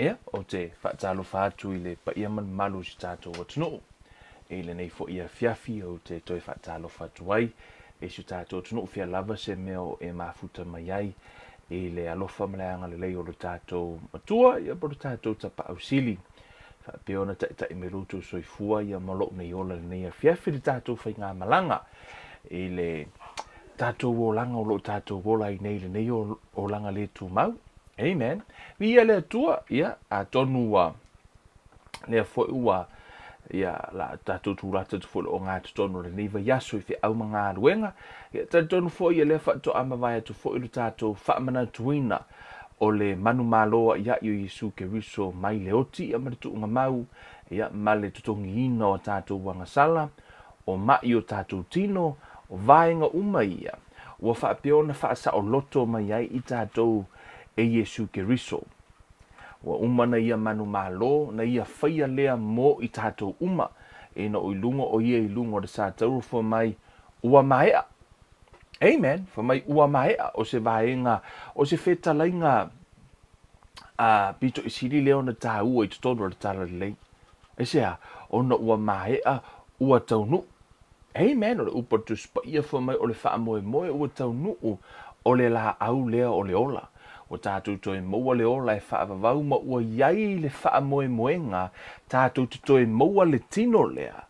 Ia, o te faatalofa atu ile paia malu si tātou atunuu. Le nei fo ia fiafi o te toi faatalofa atu ai. Si tātou atunuu fia lava se meo mafuta mai ai. Le alofa maleanga le lei o le tātou matua, ia po le tātou tapa au sili. Peona ta me rutu soifua ia malo nei ola nei fiafi le tātou fai ngā malanga. Le tātou o langa o lo tātou ola i nei le nei o langa le tu mau. Amen. Via le tua ia a tonu le foi ua ia la tātou tūrata tu folo o ngā tonu le nei vai yaso i fi au mga ruenga. Ia tonu foi ia le to ama vai tu foi le tātou whaamana tuina o le manu maloa ia i Yesu Keriso mai le oti ia maritu unga mau ia male tutongi ina o tātou wangasala o mai o tātou tino o vaenga uma ia ua whaapeona whaasa o loto mai ai i tātou e Yesu Keriso. Wa umana ia manu malo na ia whaia lea mo i tātou uma e na oilungo o ia ilungo de sa tauru fo mai ua maea. Amen. Fo mai ua maea o se vaenga o se whetalainga pito isiri leo na tā ua i tutono le tala lei. E sea, ona ua maea ua taunu. Amen. O le upa Tusi Paia fo mai o le wha moe moe ua taunu o le la au lea o le ola. O tātou toi maua le ola e whaavavau ma ua iai le wha moe moenga tātou toi maua le tino lea.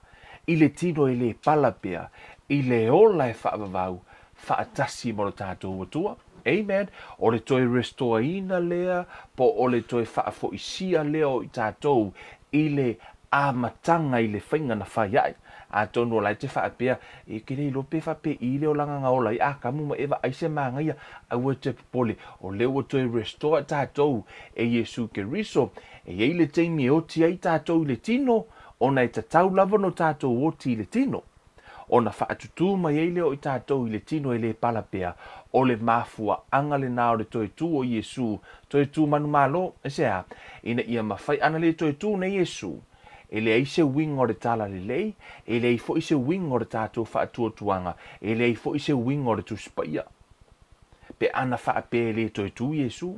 I le tino e le palapea. I le ola e whaavavau whaatasi mo le tātou watua. Amen. O le toi restoaina lea po o le toi whaafo isia lea o i tātou i le amatanga i le whainga na whaiai. A tono lai te whaapea, e kere ilo pe whape i leo langa ngā ola i a kamu ma ewa aise maanga ia a ua te pole o leo toi restore tātou e Yesu Keriso e ei le teimi o ti ai tātou i le tino o na e tatau lava no tātou o ti i le tino o na whaatutu mai ei leo i tātou i le tino e le palapea o le mafua anga le nao le toi tu o Yesu toi tu manu malo e sea ina ia mawhai ana le toi tu na Yesu e le aise wing o le tala le lei, e le fo ise wing o le tātou faatuatuanga, e le fo ise wing o le Tusi Paia. Pe ana whaape le toi tu Yesu,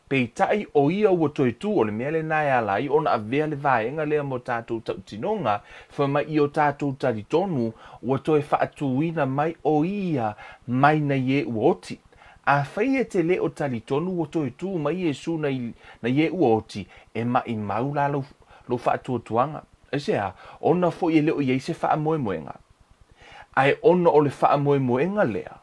pe tai o ia ua toi tu o le mea le nai alai, ona a vea le vaenga lea mo tātou tautinonga, fa mai i o tātou taritonu, ua toi faatuina mai o ia mai na ye uoti. A whai e te le o taritonu ua toi tu mai Yesu na ye uoti, e mai maula lo faatuatuanga. E sea, ona fo i leo i eise wha moe moenga. Ai ona o le wha moe moenga lea.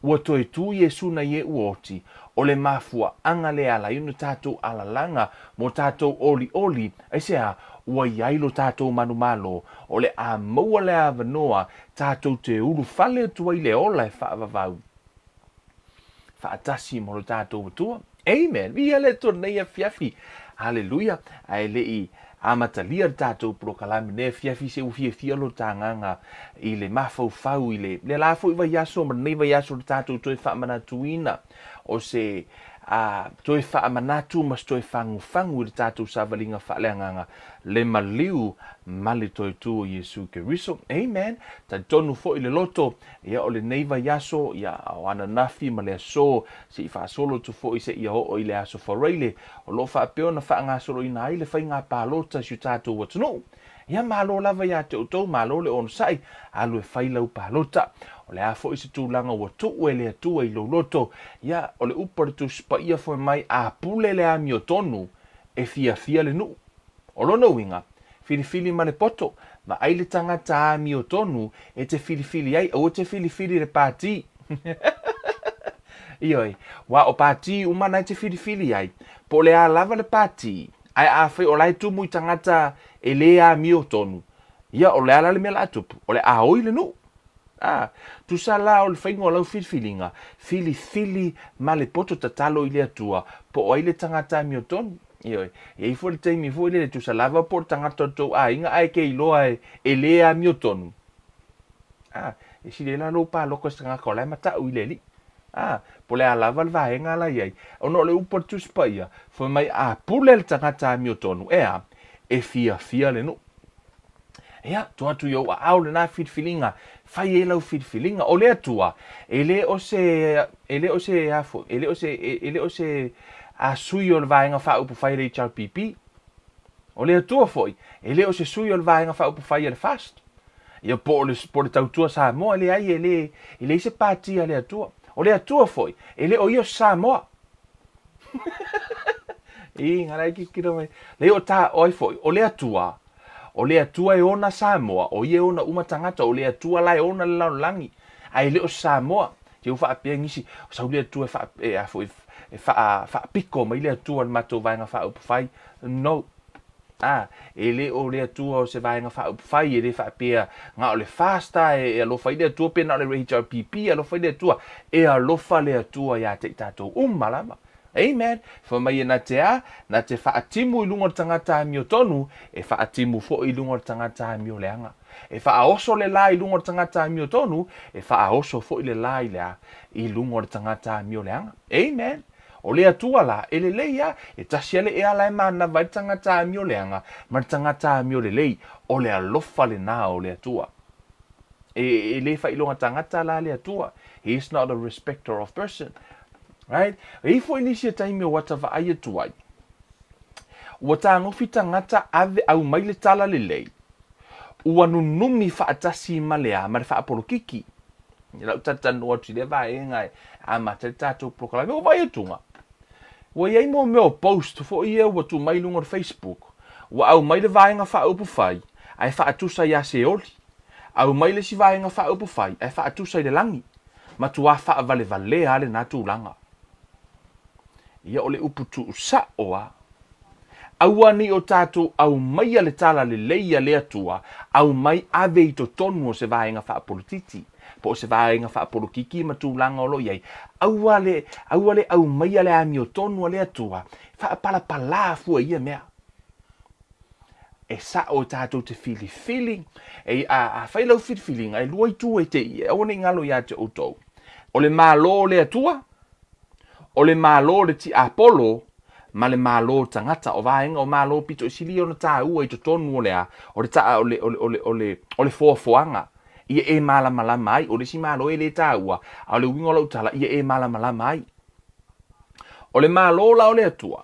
Ua toi tu Yesu na ye uoti, o le mafua anga le ala inu tātou alalanga, mo tātou oli oli, e sea, ua iai lo tātou manu malo, o le a maua le a vanoa, tātou te uru fale tua i le ola e wha avavau. Wha atasi mo lo tātou watua. Amen. Via le to nei a fiafi. Hallelujah. Ai le i amatalia tātou prokalami ne fiafi se ufia lo tanganga i le mafau i le lafo i vai aso ma nei vai aso tātou toi whaamanatuina o se toi whaamanatu mas toi fangu i le tātou savalinga whaaleanganga le maliu mali toi tu o Yesu Keriso. Amen. Ta tonu fo i le loto ia o le nei vai aso ia o ananafi ma le aso se i whaasolo tu fo i se ia o i le aso whareile o lo whaapeona whaangasolo ina ai le whainga pālota si tātou watunu. Ia malo lava ia te utou malo le ono sai alu e whailau pālota. O le afo i se tūlanga ua tuu e le atua i lo loto. Ia o le upare Tusi Paia fo mai a pule le ami o tonu e fia le nu. O lono winga, filifili ma le poto, ma ai le tangata ami o tonu e te filifili ai, o te filifili le pāti. Ioi, wa o pāti umana e te filifili ai, po le a lava le pāti. Ai a whai o lai tumu i tangata e le ami o tonu. Ia o le ala le mea la tupu, o le a oi le nu. Tu sa la o le whaingo lau filifilinga, filifili ma le poto tatalo i le atua, po o ai le tangata ami o tonu. Ioi, e fo le teimi fo le tu sa lava por tangata to inga ai ke iloa e le ami o tonu. E si le la lo pa loko stanga ko lai mata u le li. Po le alava le vaenga la iai. Ono le upa Tusi Paia, fo mai a pule le tangata ami o tonu. E fia le nu. Ia, tu atu yo au le na filfilinga, fai e lau filfilinga o le atua. Ele o se a sui o le vaenga whaupu whai le HRPP. O le atua foi, e le o se sui o le vaenga whaupu whai le fast. Ia po le tautua Samoa le ai e le se patia le atua. O le atua foi, e le o ia Samoa. Ngara ki kira mai. Le o ta oi foi, o le atua. O le atua e ona Samoa, o ia ona umatangata, o le atua lai ona le laulangi. Ai le o Samoa, te ufa apia ngisi, o sa le atua fa piko mai le atua matou vaenga whaupu whai. No. E o le atua o se vaenga whaupu whai, e le whapea ngā o le fasta, e alofa i le atua pena o le HRPP, alofa i le atua, e alofa le atua ia te tātou malama. Amen. Fa mai na te whaatimu i lunga o tangata mi o tonu, e whaatimu fo i lunga o tangata mi o leanga. E whaaoso le la i lunga o tangata mi o tonu, e whaaoso fo i le la i lunga o tangata mi o leanga. Amen. O le atua la, e le leia, e tasiale e ala e mana vai tangata mi o leanga, ma tangata mi o le lei, o le alofa le na o le atua. E le fa ilonga tangata la le atua. He is not a respecter of person. Right? E fo inisi taimi o wata va ai tuai. Wata ngofi tangata ave au mai le tala le lei. Ua nunumi fa atasi malea, ma fa apolokiki. Ila utata no atu le va e ngai a matata proklame o vai tunga. Wa ye mo me post fo ia wa tu mai lunga Facebook. Wa au mai le vaenga fa upu fai. Ai fa atusa ya se oli. Au mai le si vaenga fa upu fai. Ai fa atusa i le langi. Ma tu a fa vale vale ale na tu langa. Ia ole upu tu sa oa. Au ani o tatu au mai ale tala le leia le atua. Au mai ave i to tonu o se vaenga fa polititi. Po se vaenga fa polokiki ma tu langa o lo iai. Au mai ale ami o tonu ale atua. Fa pala fua ia mea. E sa o tatu te feeling. E a whailau feeling. E luai tu e te ia. O ne ngalo ia te utou. O le malo le atua. O le malo le ti Apollo. Ma le malo tangata o vaenga o malo pito isili o na ta ua i to tonu o lea. O le ta o le foafoanga. Ia e malama mai, o le si malo e le tāua, a le wingo lau tala, ia e malama mai. O le malo la o le atua.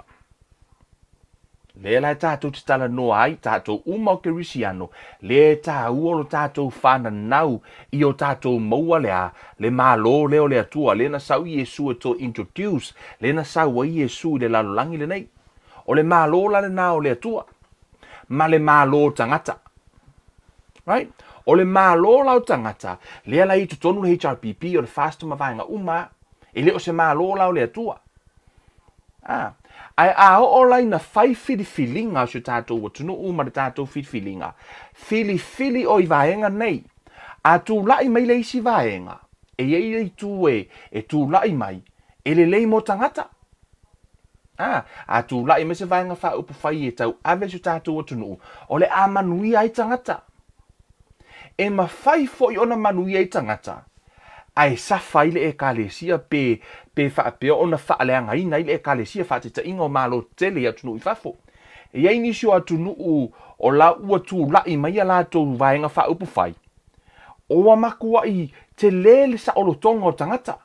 Le la tātou te tala noa ai, tātou uma o ke risiano, le tāua lo tātou whana nau, i o tātou maua lea, le malo le o le atua, le na sau i Yesu to introduce, le na sau i Yesu le lalolangi le nei. O le malo la le na o le atua, ma le malo tangata. Right? O le malo lau tangata, lea la i tonu le HRPP o le fast ma vaenga uma, e le o se malo lau le atua. Ai o lai na fai filinga o se tātou o tunu uma le tātou filinga. Fili o i vaenga nei. A tu lai mai le isi vaenga. E ei tu e tu lai mai. E le lei mo tangata. A tu lai me se vaenga fa upu fai e tau ave se tātou o tunu. O le a manui ai tangata. E ma fai fo i ona manui ai tangata. Ai sa fai le e kalesia pe fa pe ona fa le anga ina le e kalesia fa te ingo malo tele atu no i fafo. E ai ni sio atu no o la ua tu la i mai ala to vaenga fa upu fai. O makua i te lele sa o lotonga o tangata.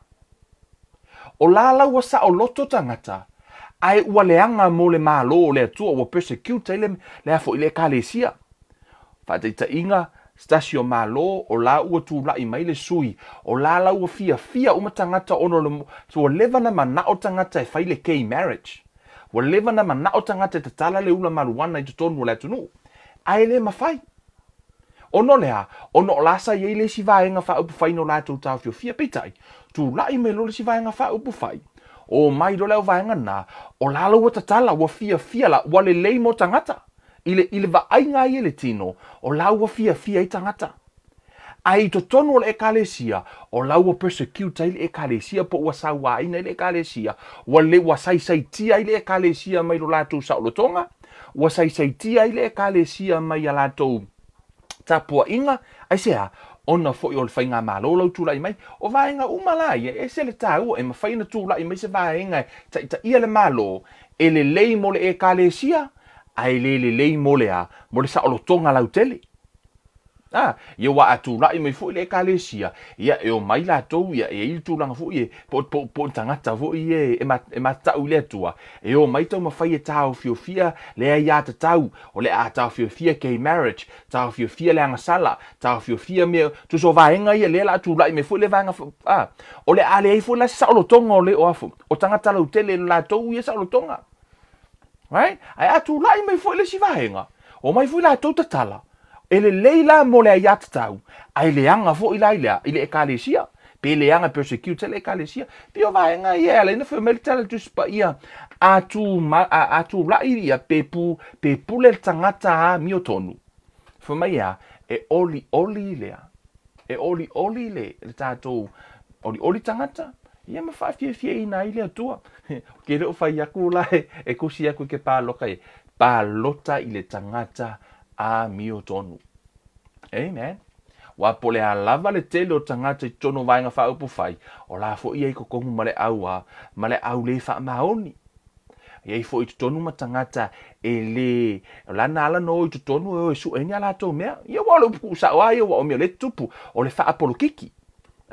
O la la ua sa o loto tangata. Ai ua le anga mo le malo le atua ua persecute le afo i le kalesia. Fa te inga stasio malo o la ua tu la i mai le sui o la ua fia uma tangata ono le so leva na mana o tangata e fai le gay marriage o leva na mana o tangata te tala le ula maruana i tonu le tunu ai le mafai ono lea ono lasa ye le si vaenga fa upu fai no la tu ta fia pitai tu la i mai lo le si vaenga fa upu fai o mai do le vaenga na o la ua tala ua fia la ua le mo tangata ile va ainga i le tino o laua fia i tangata. Ai to tonu o le ekalesia o laua persecute i le ekalesia po ua saua ina i le ekalesia ua le ua saisaitia i le ekalesia mai lo lātou saulotonga ua saisaitia i le ekalesia mai a lātou tapua inga ai sea ona foi o le whainga malo lau tūlai mai o vaenga umalai e se le tāua e mawhaina tūlai mai se vaenga ta ia le malo e le lei mo le ekalesia ai le mo le sa o tonga lau tele. ia wa atu lai mai fu le kalesia ia e o mai la tou ia e tu langa fu e po tangata fu e ma tau le tua e o mai tau mafai e tau fiofia le ia ta tau o le a tau fiofia ke marriage tau fiofia le anga sala tau fiofia me tu so vaenga ia le la tu lai mai fu le vanga o le ale ai fu la sa lo tonga o le o afu o tangata la utele la tou ia sa lo tonga right ai atu lai mai fu le si vaenga o mai fu la tou tatala ele leila mo le ayat tau ai le anga fo ila ile ekalesia pe le anga persecute le ekalesia pe o vai nga ia le na family tala tu spa ia atu la ia pepu le tangata mi otonu fo mai ia e oli le tato oli tangata ia ma fa fie ina ile tua ke ro fa yaku la e kusi yaku ke pa loka pa lota ile tangata a miotonu. Amen. Wa pole a lava le tele o tangata I tono vainga wha upu whai. O la fo ia I kokongu male au le wha maoni. Ia I fo I tonu ma tangata e le lana ala no I tonu e su eni ala tō mea. Ia wa le upu sa oa ia wa o mea le tupu o le wha apolo kiki.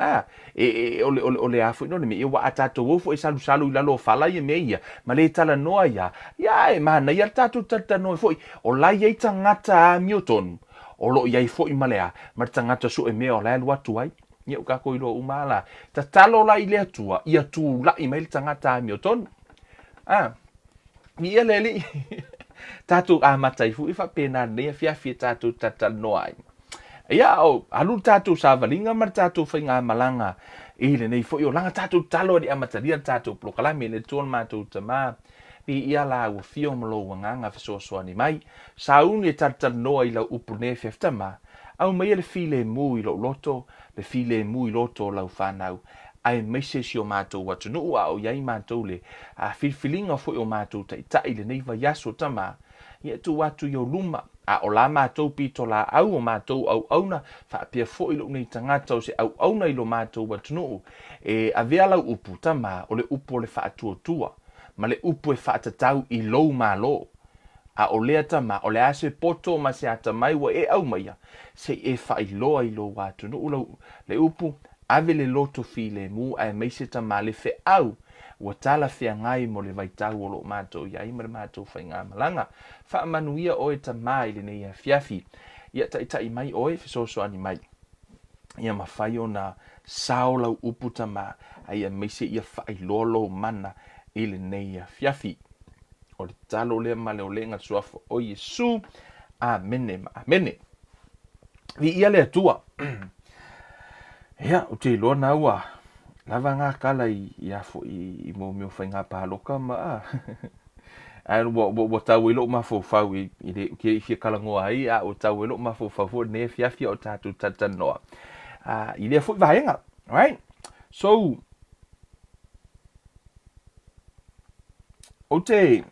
O le afu ino le me ia wa atato wofo I salu I lalo fala ia me ia. Ma le tala noa ia. Ia e mana ia tatu tata noa foi. O la ia I tangata a miotonu. O lo ia I fo I malea. Ma tangata su e mea o la lua tuai. Ia uka ko ilo umala. Ta talo la I le atua. Ia tu la I mail tangata a miotonu. Ia le li. Tatu a matai fu I fa pena ne fia tatu tata noa ai. Ia o alu tatu sa valinga mar tatu whainga malanga I le nei fo I o langa tatu talo di amataria tatu prokalame le tuon matu tama Pi ia la ua fio malo wanganga fisosoa ni mai sa uni e tata noa I la upune fiaftama au mai le file mu I lo loto le file mu I loto lau whanau ai meise si o mātou watu nuu au iai mātou le a filfilinga fo I o mātou tai le nei yaso tama ia tu watu I o luma a o la mātou pito la au o mātou au auna wha pia fo I lo nei tangata o se au auna I lo mātou watu nuu e a vea lau upu tama o le upu o le Faatuatua ma le upu e whaatatau I lou malo a o lea tama o le ase poto ma se ata mai wa e au maia se e whailoa I lo watu nuu le upu ave le loto file mu ai meise tama le fe au ua tala fea ngai mo le vaitau o lo mātou ia ima le mātou whainga malanga wha manuia oe tama I le nei fiafi ia tai mai oe fisoso ani mai ia mawhai o na saolau upu tama ai meise ia whailolo mana I le nei fiafi o le talo lea male o le ngatuafo o Yesu amene vi ia le atua ia o te loa na ua lava ngā kala I afo I mo meo whainga pahaloka ma ai wo tau I lo mafofau I le ke fia kala ngoa ai o tau I lo mafofau ne fiafia o tatu tatanoa I le fo vaenga right so o te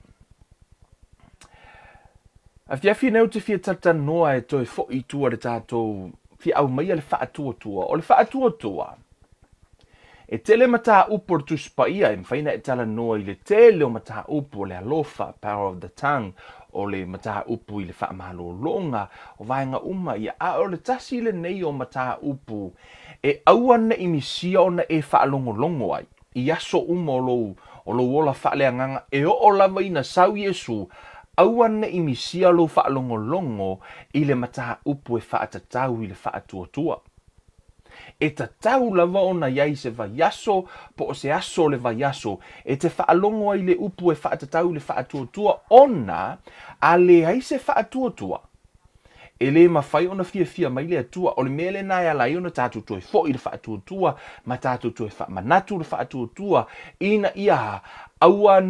a fiafia ne o te fia tatanoa e toi fo I tua le tatou fia au mai le Faatuatua o le Faatuatua e tele mata upo Tusi Paia e mwhaina e tala noa I le tele o mata upo le alofa power of the tongue o le mata upo I le whaamalo longa o vaenga uma ia a o le tasi le nei o mata upo e auana I misia ona e whaalongolongo ai I aso uma o lo ola whaaleanganga e o lava ina sau Yesu auana I misia lo whaalongolongo I le mata upo e whaatatau I le Faatuatua e tatau lava ona iai se vaiaso po o se aso le vaiaso e te whaalongo ai le upu e whaatatau le Faatuatua ona a le ai se Faatuatua e le mawhai ona fia mai le atua o le mele nai ala I ona tātou toi fo I le Faatuatua ma tātou toi manatu le Faatuatua ina ia aua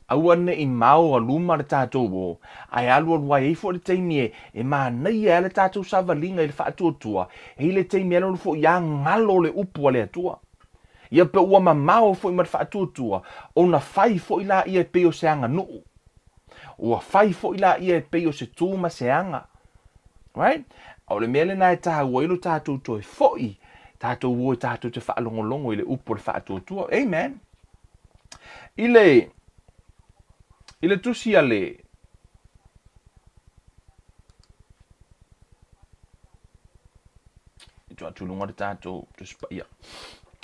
I mau a luma le tātou o ai alua luai fo le teimi e mānei e le tātou savalinga I le Faatuatua e le teimi alo fo ia ngalo le upu le atua ia pe ua mamao fo I ma le Faatuatua o na fai fo I la ia pe o se anga nuu ua fai fo I la ia pe o se tūma se anga right o le mele na e tāua ilo tātou toi fo I tātou o tātou te whaalongolongo I le upu le Faatuatua amen I le tusi ale tua tulunga le tātou Tusi Paia.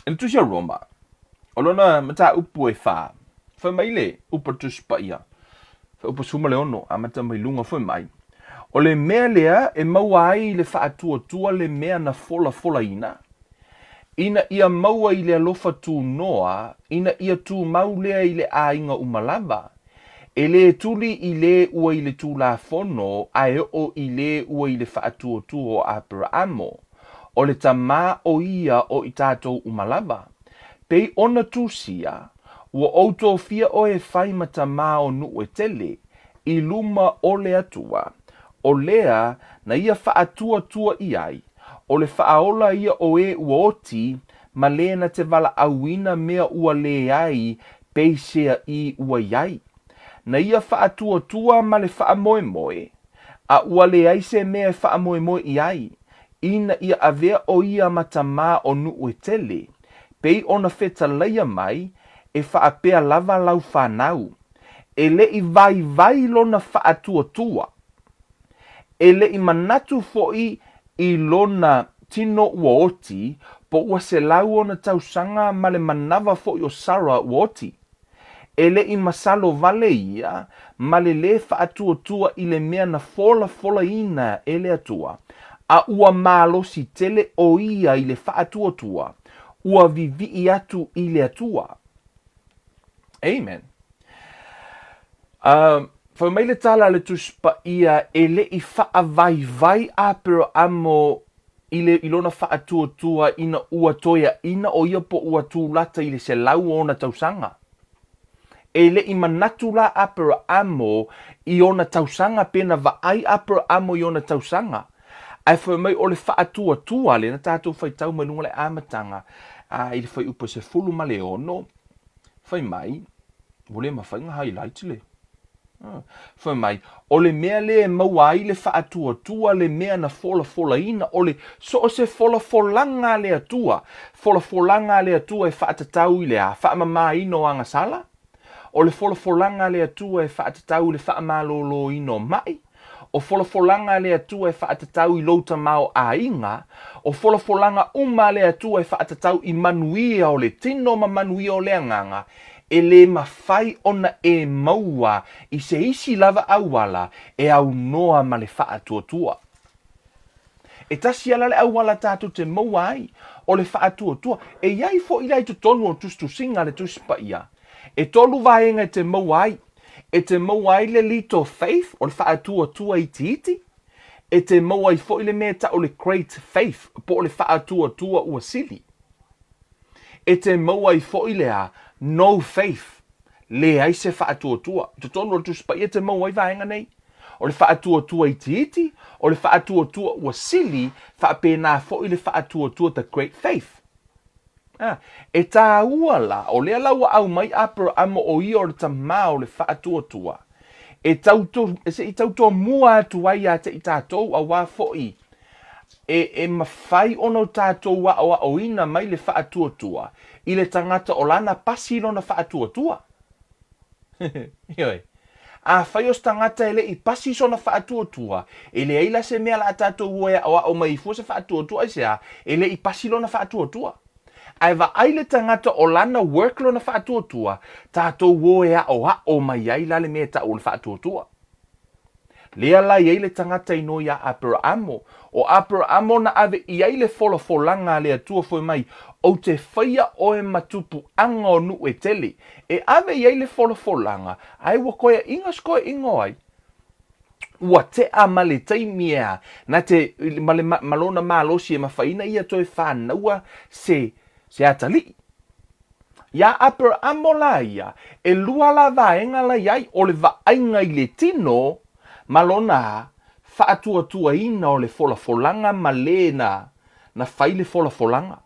Ele tusi a Roma. Olona mata upu e wha. Wha mai le upa Tusi Paia. Wha upa suma le ono a mata mai lunga wha mai. O le mea lea e maua ai le Faatuatua le mea na fola ina. Ina ia maua i le alofa tū noa, ina ia tū mau lea i le ainga umalava. E le tuli i le ua i le tū la fono, a o i le ua i le Faatuatua o Abrahamo. O le tamā o ia o i tātou umalava. Pei ona tūsia, ua outo fia o e whai ma tamā o nu e tele, i luma o le atua. O lea na ia Faatuatua i ai. O le whaaola ia o e ua oti, ma lea na te wala awina mea ua le ai, peisea i ua iai. Na ia Faatuatua ma le whaamoemoe, a ua le ai se mea whaamoemoe i ai, ina ia avea o ia matamā o nu e tele, pei ona feta leia mai, e whaapea lava lau whanau, e le i vai lona Faatuatua, e le i manatu foi i lona tino ua oti, po ua se lau ona tausanga ma le manawa foi o Sara ua oti. E le i masalo vale ia, ma le Faatuatua i le mea na fola ina e le atua. A ua malo si tele o ia i le Faatuatua, ua vivi i atu i le atua. Amen. Fa mai le tala le Tusi Paia e le i vai a pero amo i lona Faatuatua ina ua toia ina o ia po ua tūlata i le se lau ona tausanga. E le i manatu la a pero amo i ona tausanga pena vaai a pero amo i ona tausanga. Ai fa mai o le Faatuatua le na tātou fai tau mai lunga le amatanga i le fai upa se fulu ma le ono. Fai mai, wole ma fai nga highlight le. Fai mai, o le mea le maua ai le Faatuatua le mea na fola ina, o le so o se folanga le atua. Folanga le atua e whaatatau i le a whaamama ino anga sala. O le folanga le atua e whaatatau le whaamalolo ino mai. O folanga le atua e whaatatau i louta mao a inga. O folanga le atua e whaatatau i manuia o le tino ma manuia o le anganga. E le mawhai ona e maua i se isi lava awala e au noa ma le Faatuatua. E tasi ala le awala tātou te maua ai o le Faatuatua. E iai fo i lai tu tonu o tustusinga le Tusi Paia. E tolu vaenga te maua ai. E te maua ai le leap of faith o le Faatuatua i iti. E te maua ai fo i le mea ta o le great faith po o le Faatuatua ua sili. E te maua ai fo i le a no faith. Le ai se Faatuatua. Te tonu o Tusi Paia te maua ai vaenga nei. O le Faatuatua i iti. O le Faatuatua ua sili whaapena fo i le Faatuatua the great faith. E tā ua la, o lea laua au mai apero amo o i o le tamā o le Faatuatua. E tautoa mua atu ai a te i tātou a wā fo'i. E mawhai ono tātou wa o ina mai le Faatuatua. I le tangata o lana pasi lona Faatuatua. Ioi. A whai os tangata ele i pasi sona Faatuatua. Ele eila se mea la tātou ua o mai fusa Faatuatua isea. Ele i pasi lona Faatuatua. Ai va aile tangata o lana work lona Faatuatua, tātou woea o mai ai la le mea ta o le Faatuatua. Lea la i aile tangata ino ia Abrahamo, o Abrahamo na ave i aile folanga le atua foi mai, o te whaia o e matupu anga o nu e tele, e ave i aile folanga, ai wakoia inga skoe ingo ai. Ua te a male taimia, na te malona malosi e mawhaina ia toi whanaua se atali. Ia Abrahamo la ia, e lua la vaenga la iai o le vaenga i le tino, malona Faatuatua ina o le folanga malena na whaile folanga.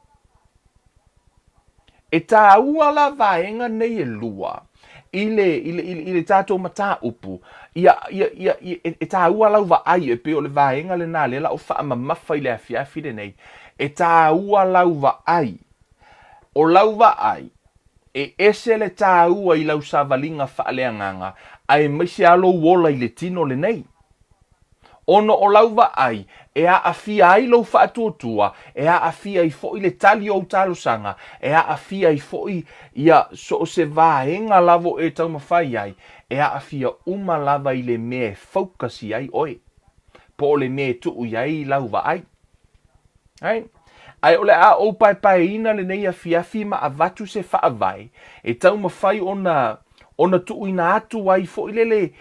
E tā ua la vaenga nei e lua, i le tātou mata upu, e tā ua lau vaai e pe o le vaenga le nā le la o wha mamafa i le afiafi le nei, e tā ua lau vaai, o lau vaai, e ese le tā ua i lau savalinga whaaleanganga, ai maisi alo wola i le tino le nei. ono o lauva ai, e a afia ai lo faatuatua, e a afia i fo i le tali o talosanga, e a afia i fo i ia so se vaenga lavo e tau mawhai ai, e a afia uma lava i le me focus ai oi, po le me tuu ai lauva ai. Ai ole a o pai ina le nei afiafi ma avatu se whaavai, e tau mawhai ona tuu ina atu ai fo i lele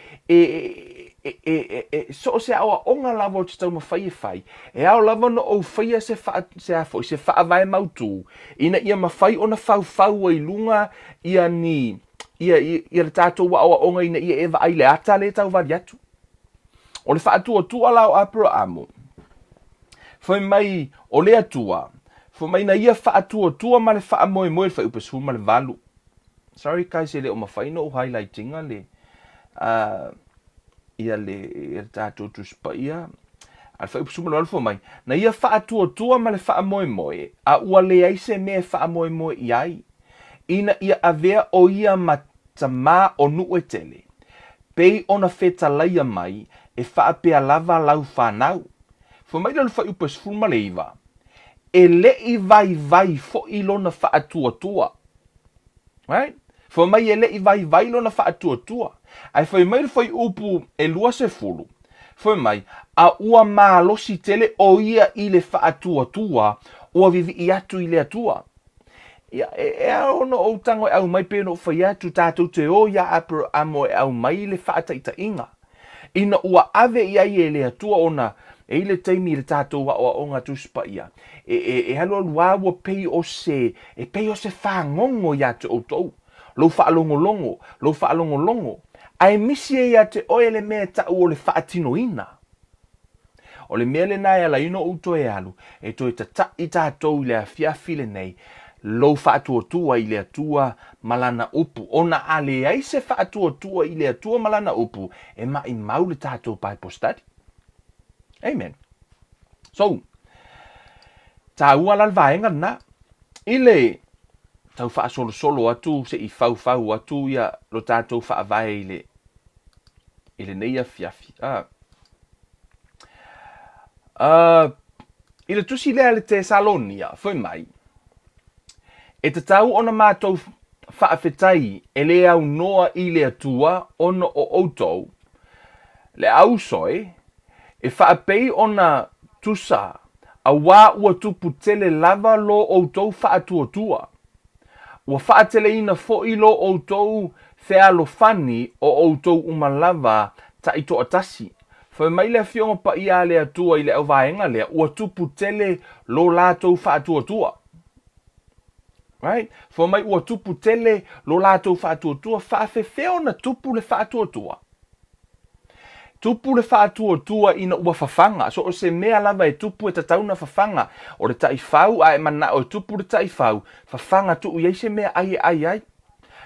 so se awa onga lava o te tau mawhai e whai. E ao lava no o whaia se whaavai mautu. Ina ia mawhai ona whau ai lunga ia ni, ia le tātou wa awa onga ina ia ewa ai le ata le tau vari atu. O le whaatua lao apura amo. Foi mai o le atua. Foi mai na ia whaatua ma le whaamoe moe le whai upesu ma le valu. Sorry kai se le o mawhai no highlightinga le. Ia le tātou Tusi Paia. Al whai upesu ma le valu foi mai. Na ia whaatua ma le whaamoe moe. A ua le aise me whaamoe moe iai. Ina ia avea o ia matama o nue tele. Pei ona feta laia mai e whaapea lava lau whanau. Foi mai le whai upesu ma le iwa. E le i vai fo i lona whaatua. Right? Foi mai e le i vai lona whaatua. Ai foi mai le whai upu e lua se fulu. Foi mai a ua malosi tele o ia i le whaatua o vivi i atu i le atua. Ia e ono o tango e au mai pe no whai atu tātou te o ia apro amo e au mai le whaataita inga. Ina ua ave ia i e le atua ona e le taimi le tātou wa o Aoga Tusi Paia. E halo lua ua pei o se whangongo ia te o tau. Lo whaalongolongo. Ai misi e ia te oe le mea tau o le whaatino ina. O le mea le nai ala ino uto e alu. E toi ta i tātou i le afiafi le nei. Lo whaatuatua i le atua malana upu. Ona ale ai se whaatuatua i le atua malana upu. E mai mau le tātou Bible study. Amen. So, ta ua lal vaenga na, ile tau wha solo atu, se I fau atu ia lo tātou wha avae ile neia fiafi. Ile tusi lea le te Salonia, foi mai. E te tau ona mātou wha awhetai, e le au noa I le atua, ono o outou, le au soe, e whaapei ona tusa a wā ua tupu tele lava lo outou whaatuatua. Ua whaatele ina fo I lo outou thea lo fani o outou umalava ta ito atasi. Whai mai lea fionga pa ia lea tua I le au vaenga lea ua tupu tele lo lātou whaatuatua. Right? Whai mai ua tupu tele lo lātou whaatuatua whaafefeo na tupu le whaatuatua. Tupu le whaatuatua ina ua whawhanga. So o se mea lava e tupu e tatauna whawhanga. O le tai whau a e mana o tupu le tai whau. Whawhanga tu iei se mea ai.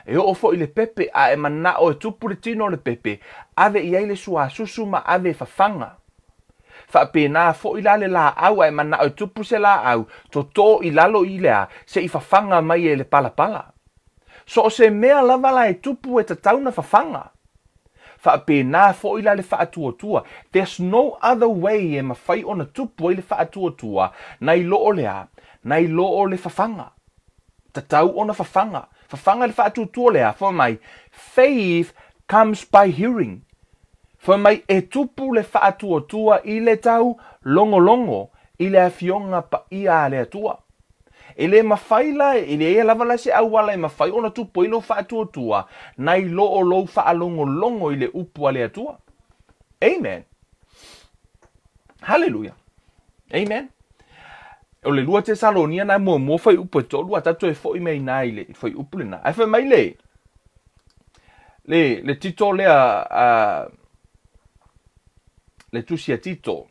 E o ofo I le pepe a e mana o tupu le tino le pepe. Ave iei le sua susu ma ave whawhanga. Whapena fo I lale la au a e mana o tupu se la au. To I lalo I lea se I whawhanga mai e le pala. So o se mea lava la e tupu e tatauna whawhanga. Whapena fo I lale whaatuatua. There's no other way e mawhai ona tupu I le whaatuatua nai loo lea, nai loo le whawhanga. Tatau ona whawhanga. Whawhanga le whaatuatua lea, for mai, faith comes by hearing. For mai e tupu le whaatuatua I le tau longo I le awhionga pa ia le atua. E le mawhaila, e le ea lava la se awala e mawhai ona tupu I lo whaatuatua, nai loo lo whaalongo I le upu a le atua. Amen. Hallelujah. Amen. O le lua te Salonia na mua whai upu e tolu, a tatu e fwoi mei nai le, whai upu le na. Ai whai mai le tito lea, le tusi a tito.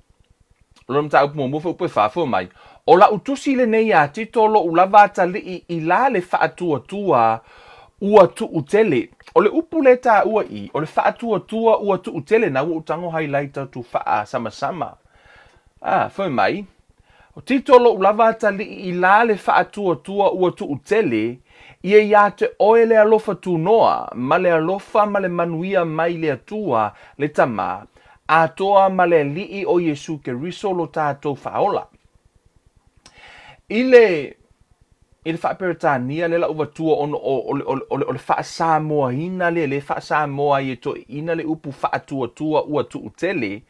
Lo mta upu mua whai upu e whafo mai. O la utusi le nei a tito lo ulava tali I la le whaatuatua ua tu utele. O le upu le ta ua I, o le whaatuatua ua tu utele na ua utango highlighter tu wha sama. Whai mai. O tito lo ulava tali I la le whaatuatua ua tu utele, ia te oe le alofa tu noa, ma le alofa ma le manuia mai le atua le tama, a toa ma le li'i o Yesu Keriso lo tātou whaola. Ile whaaperetania le la uwa tua o le wha Samoa hina le wha Samoa i to ina le upu wha tua ua tu utele,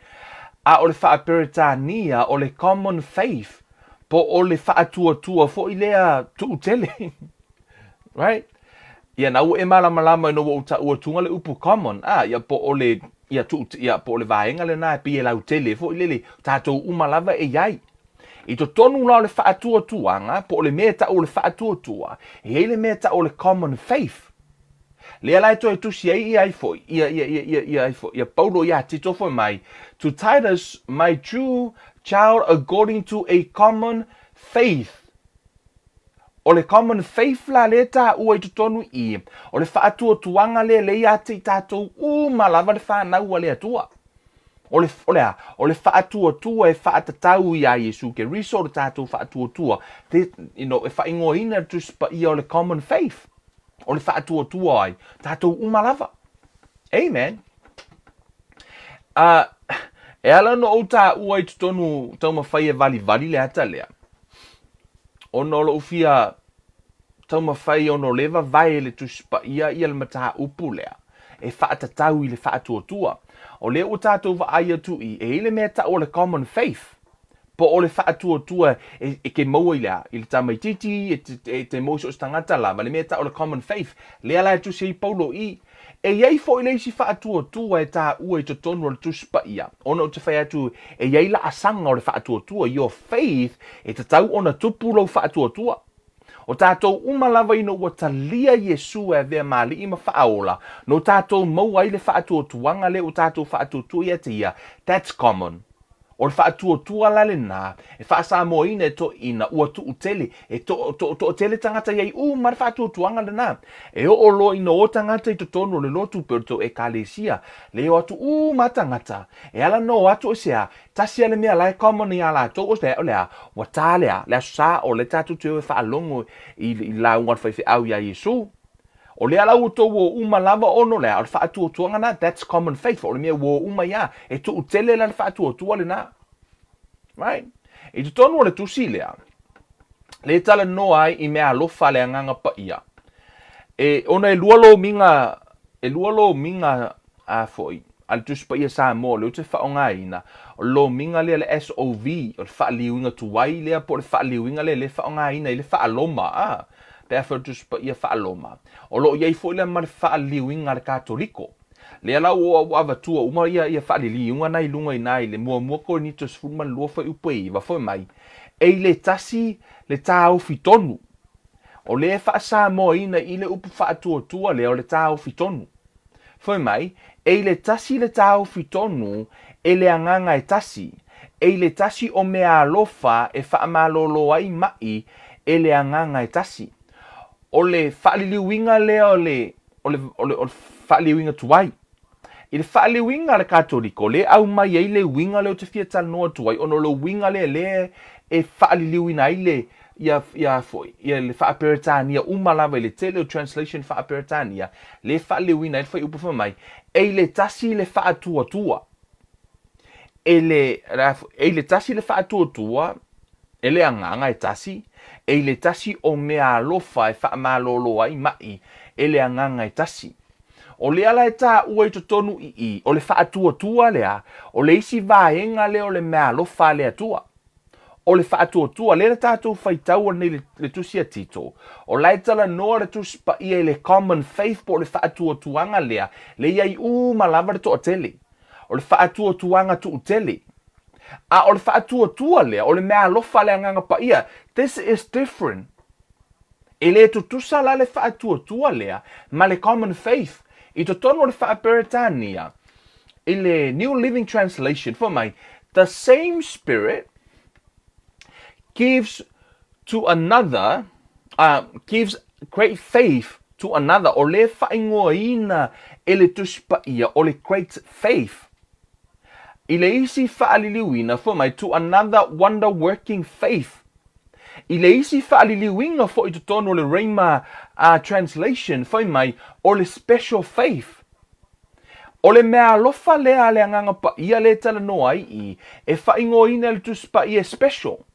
a o le whaaperetania o le common faith, po o le wha tua fo i lea tu utele. Right? Ia na ue malama no uta ua tunga le upu common, ia po o le po le vaenga le na pi e lau tele fo i lele tātou umalava e iai. I to tonu la o le whaatuatuanga, po o le mea ta o le whaatuatua, e le mea ta o le common faith. Lea lai to e tusi ai ai fo, ia paulo ia tito fo mai, to Titus, my true child according to a common faith. O le common faith la le ta ua i tonu i, o le whaatuatuanga le ia te tātou umalava le whanau a le atua. O le whaatuatua e whaatatau i a Yesu Keriso le tātou whaatuatua. E whaingoina Tusi Paia o le common faith. O le whaatuatua ai. Tātou umalava. Amen. E ala no o tā ua i tutonu tauma whai e vali le ata lea. Ono lo ufia tauma whai ono lewa vai le Tusi Paia i le mataha upu lea. E whaatatau i le whaatuatua. O le o tātou wa aia tui, e ile mea ta o le common faith. Po o le whaatua e ke maua i lea, i le tamaititi, e te mauso o stangata la, ma le mea ta o le common faith. Lea lai tusi i paulo i, e iei fo i leisi whaatua e tā ua i to tonu o le Tusi Paia. Ona o te whai atu, e iei la asanga o le whaatua, your faith, e te tau ona tupulo whaatua. O tātou umalava ino ua talia Yesu e vea mali ima whaaola. No tātou maua i le whaatuatuanga le o tātou whaatuatua ia te ia. That's common. O le whaatuatua la le nā. E whaasamoa ina e to ina ua tu utele. E to tele tangata iei mar whaatuatuanga le nā. E o lo ino o tangata i to tono le lotu perto e kalesia. Le o atu matangata. E ala no atu o sea. Tasia le mea lai common i ala to o lea. Wa tā lea. Lea sa o le tātou teo e whaalongo i la ungar whaife au ia Yesu. O lea la uto wo lava ono lea. O le whaatuatuanga na. That's common faith. O le mea wo ia. E tu utele la le whaatuatua le nā. Right? I tu tonu o le tusi lea. Le tala no ai i mea alofa le anganga paia. E ona e lualo minga a foi. Al Tusi Paia sa mo le te whaonga ina. O lo minga le SOV. O le whaaliwinga tuwai lea po le whaaliwinga le whaonga ina i le whaaloma. Pea wha Tusi Paia whaaloma. O lo iei fo le ma le whaaliwinga le katoliko. Le la o avatua uma ia whaaliwinga nai lunga i nai le mua ko ni to sfuma lua fa upe i wa foi mai. E le tasi le tāu fitonu. O le whaasa mo ina i le upu whaatua le o le tāu fitonu. Foi mai, e le tasi le tāu fitonu e le anganga e tasi. E le tasi o mea alofa e whaamalolo ai mai e le anganga e tasi. O le whaaliwinga le o le whaaliwinga tuai. I le whaaliwinga le katoliko le au mai e le winga le o te whiatal noa tuai. Ono lo winga le e whaaliwina i le ia le whaaperetania umalava i le tele o translation whaaperetania le whaaliwina i le whai upuwha mai e le tasi le whaatuatua e le tasi le whaatuatua e le anganga e tasi e le tasi o mea alofa e whaamalolo ai mai e le anganga e tasi o le ala e tā ua i tonu i o le whaatuatua lea o le isi vaenga le o le mea alofa le atua o le whaatuatua, le tātou whaitaua nei le tusi a tito. O laitala noa le Tusi Paia le common faith po le whaatuatuanga lea, le iai malava le to tele. O le whaatuatuanga tu tele. A o le whaatuatua lea, o le mea alofa le anganga paia, this is different. E le tutusa la le whaatuatua lea, ma le common faith. I to tono le whaaperetania, i le New Living Translation, for mai, the same spirit gives to another, gives great faith to another. O le whaingoina e le Tusi Paia, o le great faith. I le isi whaaliliwina for mai to another wonder-working faith. I le isi whaaliliwina for i tono le Rhema translation for mai o le special faith. O le mea alofa lea le anganga pa ia le tala no ai I e whaingo ina le tusi pa ia special.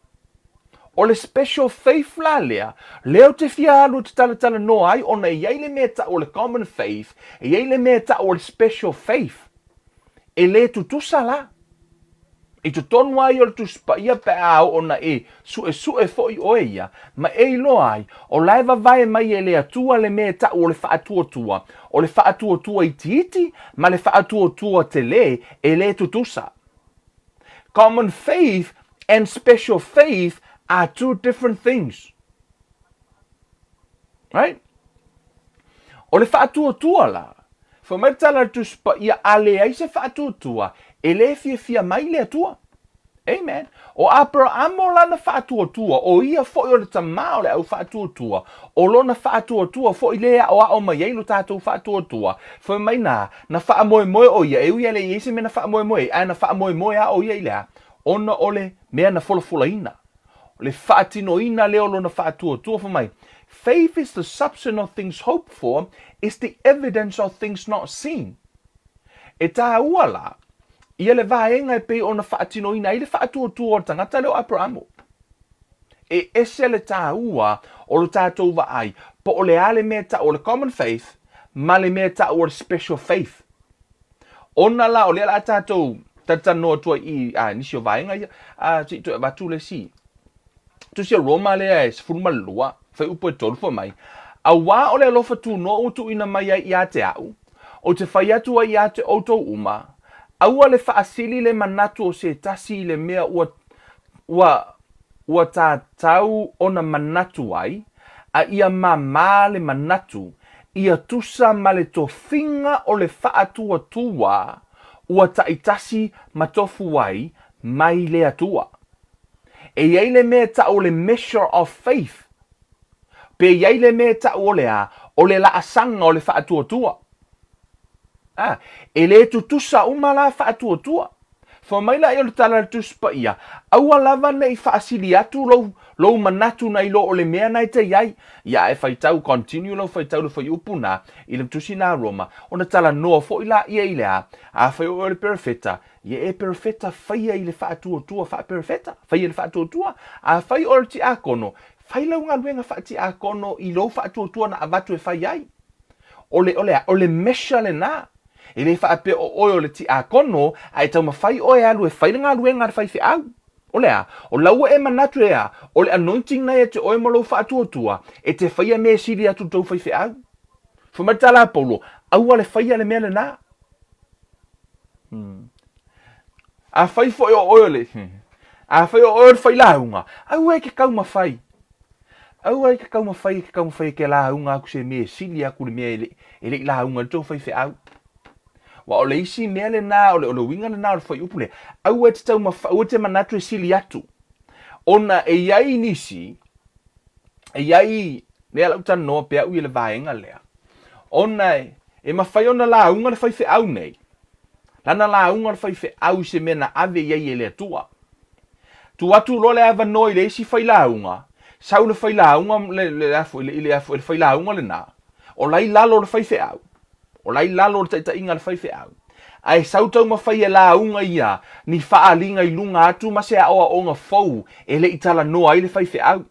O le special faith la lea, leo te fia alu te tala no ai, ona iei le mea ta o le common faith, iei le mea ta o le special faith. E le tutusa la. I tu tonu ai o le tusi pa ia pe au ona su e fo I oe ia, ma lo ai, o laiva vai mai e le atua le mea ta o le faatuatua, o le faatuatua I tiiti, ma le faatuatua te le tutusa. Common faith and special faith are two different things. Right? O le faatuatua la, fa mai tala tusi pa ia ale ai se faatuatua, le fia mai le atua. Amen. O Abraham o lana faatuatua, o ia fo o le tamao le au faatuatua, o lona faatuatua fo I lea o mai ei lo tātou faatuatua, fa mai na faa moe o ia, ia le iese me na faa moe, a na faa moe a o ia ilea, ona ole mea na fola ina. Le faatino ina leo lona faatuatua fa mai. Faith is the substance of things hoped for, is the evidence of things not seen. E tā ua la, ia le vaenga pe ona faatino ina, ile faatuatua o tangata leo Abraham. E ese le tā ua o lo tātou va ai, po o le ale mea ta o le common faith, ma le mea ta o le special faith. Ona la o le ala tātou, tatanoa tua I, nisi o vaenga ia, si tu batu le si. Tu si Roma le e sfurma lua, fai upo e tolu fa mai. A wā o le alofa tu no o tu ina mai I a te au, o te whai atua I a te auto uma, aua le whaasili le manatu o se tasi le mea ua tātau ona manatu ai, a ia mamā le manatu, ia tusa ma le tofinga o le whaatua tua, ua taitasi matofu ai, mai le atua. E iei le mea ta o le measure of faith. Pe iei le mea ta o le la asanga o le whaatuatua. E le tutusa umala whaatuatua. Fa mai la le tala le tusi pa ia. Aua lava nei whaasili atu lou manatu nei lo o le mea nei te iai. Ia e whaitau continue lo whaitau le whai upuna I le tusi nā Roma. Ona tala noa fo I la ia I lea. A whai o le perfeta. Ia e perfeta whaia I le whaatuatua wha perfeta. Whaia le whaatuatua. A whai o le ti akono. Whai lau ngā luenga wha ti akono I lo whaatuatua na avatu e whai ai. O le mesha le nā. E le whaape o oio le ti akono, a e tau mawhai oe alu e whai ngā luenga whai whi au. O lea, o laua e manatu ea, o le anointing nei e te oe malo whaatuatua, e te whaia mea siri atu tau whai whi au. Whamatala Paulo, aua le whaia le mea le nā. A whai fo o oio le, a whai o oio le whai launga, au e ke kau mawhai. Au e ke kau mawhai ke launga aku se mea siri aku le mea ele launga tau whai whi au. Wa o le isi mea le nā, o le winga le nā, o le whai upule. Au e te tau au te manatu e sili atu. Ona e iai nisi, e iai, lea lau tana noa pia ui le vaenga lea. Ona e mawhai ona la unga le whai whi au nei. Lana la unga le whai whi au se mena ave iai e le atua. Tu atu lo le ava noi le isi whai la unga. Sau le whai la unga, le whai la unga le nā. O lai lalo le whai whi au. O lai lalo le taita inga le whai whi au. Ai sautau ma whai e la unga ia, ni whaalinga I lunga atu ma se aoa o ngā fau, e le itala noa I le whai whi au.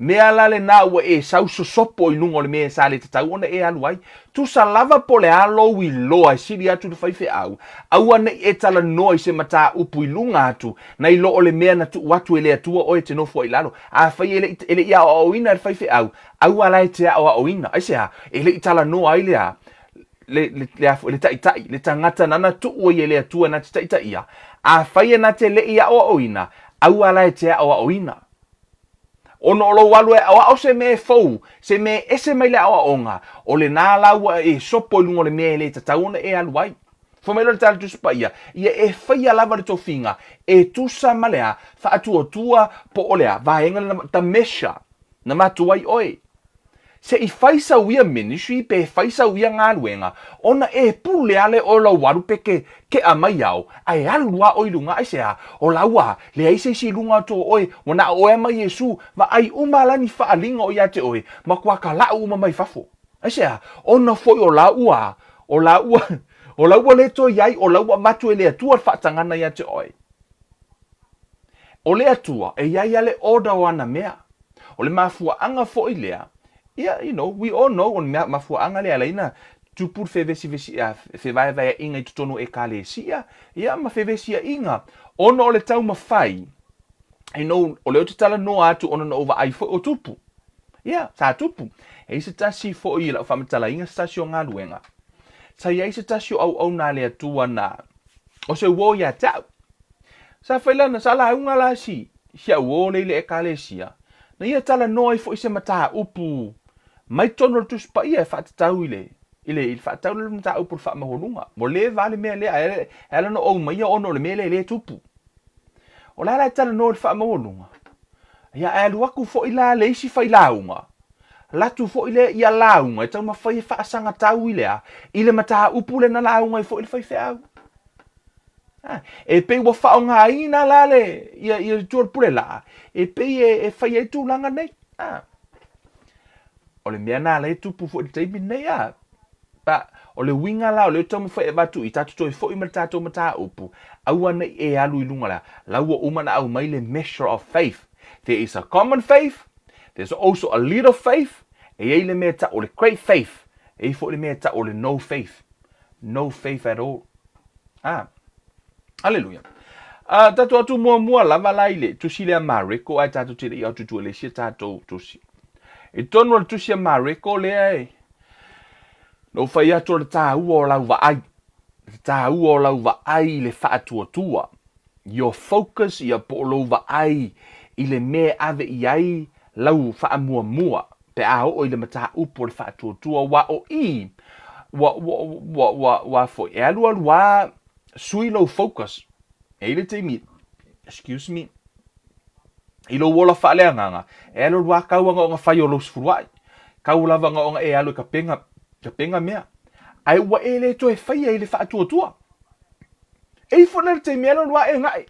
Mea la le nā ua e sau sosopo I lunga o le mea sa le tatau, ona e alu ai. Tu sa lava po le alo I loa I siri atu le whai whi au. Aua nei e tala noa I se mata upu I lunga atu, na I lo o le mea na tu watu e le atua o e te nofo I lalo. A whai ele ia o ina le whai whi au, aua la e te o ina. Ai se ha, ele itala noa I lea. Le taitai, le tangata nana tu ua I le atua na te taitai ia. A whai na te le ia o ina, aua la e te o ina. Ono o lo walu e awa o se me fau, se me ese mai le awa onga, o le nā laua e sopo I lungo le mea le tatauna e aluai. Fomelo le tala tusi paia, ia e whaia lava le tofinga, e tusa malea, whaatua po olea, vaenga na ta mesha, na matuai oe. Se I whaisa uia ministry, pe whaisa uia ngā luenga, ona e pule ale o la waru pe ke amai au, ai alua oi lunga ai sea, o laua, le aise si lunga to oi, wana oe mai Yesu, ma ai umalani whaalinga o ia te oi, ma kua ka lau uma mai fafo. Ai sea, ona foi o laua, O la ua le to iai, o la ua matu e le atua whaatangana ia te oi. O le atua, e iai ale oda o ana mea. O le mafua anga fo i lea. Yeah, you know, we all know on mafua anga lea leina tupur fe vesi fe vai inga i tutono e kale sia. Yeah, ma fe vesi inga. Ono o le tau mawhai. I know, o leo te tala no atu ono na ova ai fo o tupu. Yeah, sa tupu. E se tasi fo i la whamatala inga stasi o ngā luenga. Sa ia se tasi au nā lea tua na. O se uo ia tau. Sa whailana, sa la unga la si. Sia uo leile e kale sia. Na ia tala no ai fo i se mata upu. Mai tono Tusi Paia e whaatatau ile. Ile whaatau le mata upu le whaamahonunga. Mo le vale mea lea. Ele no o mai ono le mea le tupu. O la tala no le whaamahonunga. Ia e aluaku fo i la leisi whai launga. Latu fo i le ia launga. E tau ma whai whaasanga tau i lea. Ile mata upu le na launga i fo i le whai whiau. E pei wa whaonga ina la le. Ia tuar pule la. E pei e whai e tūlanga nei. O le mea nā le tupu fo i le teimi nei a. Pa o le winga la o le tau mwhai e watu i tatu toi fo i matato mata upu. Aua nei e alu i lunga la. Laua umana au mai le measure of faith. There is a common faith. There's also a little faith. E ei le mea ta o le great faith. E fo le mea ta o le no faith. No faith at all. Hallelujah. Tatu atu mua lava laile. Tusi lea mareko ai tatu tira i atu tu le sia tatu tusi. E tonu le tusi a mareko lea e. No whai atu le tā ua o lau wa ai. Tā ua o lau wa ai le Faatuatua. Your focus ia po lau wa ai. I le mea ave i ai lau wha mua. Pe a o i le mata upo le Faatuatua wa o i. Wa fo e alu wa sui lau focus. E le te mi. Excuse me. I lo wola wha lea nganga. E alu wa kauanga o nga whai o lo sfuruai. Kau lava nga o nga e alu ka penga mea. Ai wa e le to e whai e le Faatuatua. E fona le te mi alu wa e ngai.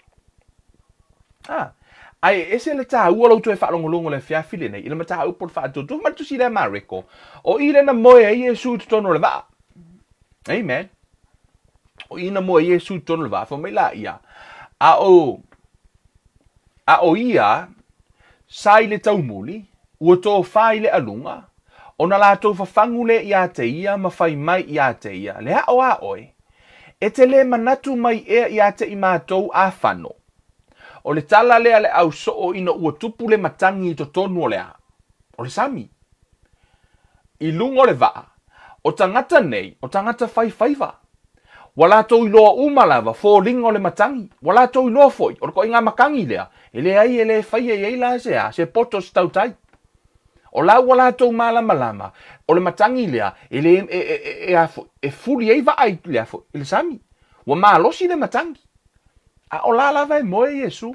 Ai ese le tā ua lau to e whaalongolongo le whiawhile nei. Ila mata upo le Faatuatua. Ma tusi le mareko. O i le na moe e Iesu tutono le waa. Amen. O i na moe e Iesu tutono le waa. Fo mai la ia. A o ia. Sai le taumuli. Ua tō whai le alunga. O na la tō whafangu le ia te ia. Ma whai mai ia te ia. Le hao a oi. E te le manatu mai ea ia te i mātou a whano. O le tala lea le au so o ina ua tupu le matangi i to tonu o lea. O le sami. I lungo le waa. O tangata nei, o tangata whaiwhaiwa. Wala tau iloa umalava, fo lingo le matangi. Wala tau iloa foi, o ko inga makangi lea. Ele ai ele whai e la sea, se potos tau tai. O la wala tau malama. O le matangi lea, ele e furi eiva ai lea foi. Ele sami. Wa malosi le matangi. O la lava e moe Iesu.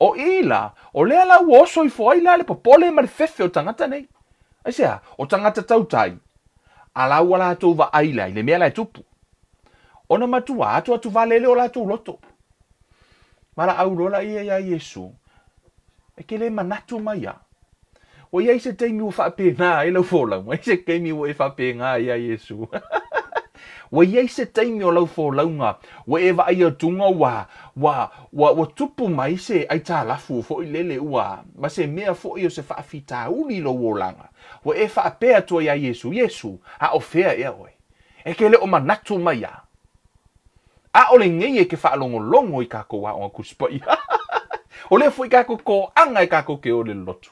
O ila, o lea la uoso i fo ai la le popole ma le fefe o tangata nei. Aisea, o tangata tautai. A la ua la tau va aila, i le mea la tupu. Ona matua, atu valele o la tau loto. Mara au rola ia Iesu. E ke le manatu mai a. O ia se teimi ua whape ngā, e lau fōlau. O ia se teimi ua e whape ngā ia Iesu. Wa ia se taimi o lau fōlaunga. Wa e wa ia tunga wa tupu mai se ai tā lafu fo i lele ua. Ma se mea fo i o se whaafita uli lo wolanga. Wa e whaapea tua ia Iesu. A o fea ea oi. E ke le o manatu mai a. A o le ngei e ke whaalongolongo i kako wa o Tusi Paia. O le fo i kako ko anga i kako ke o le lotu.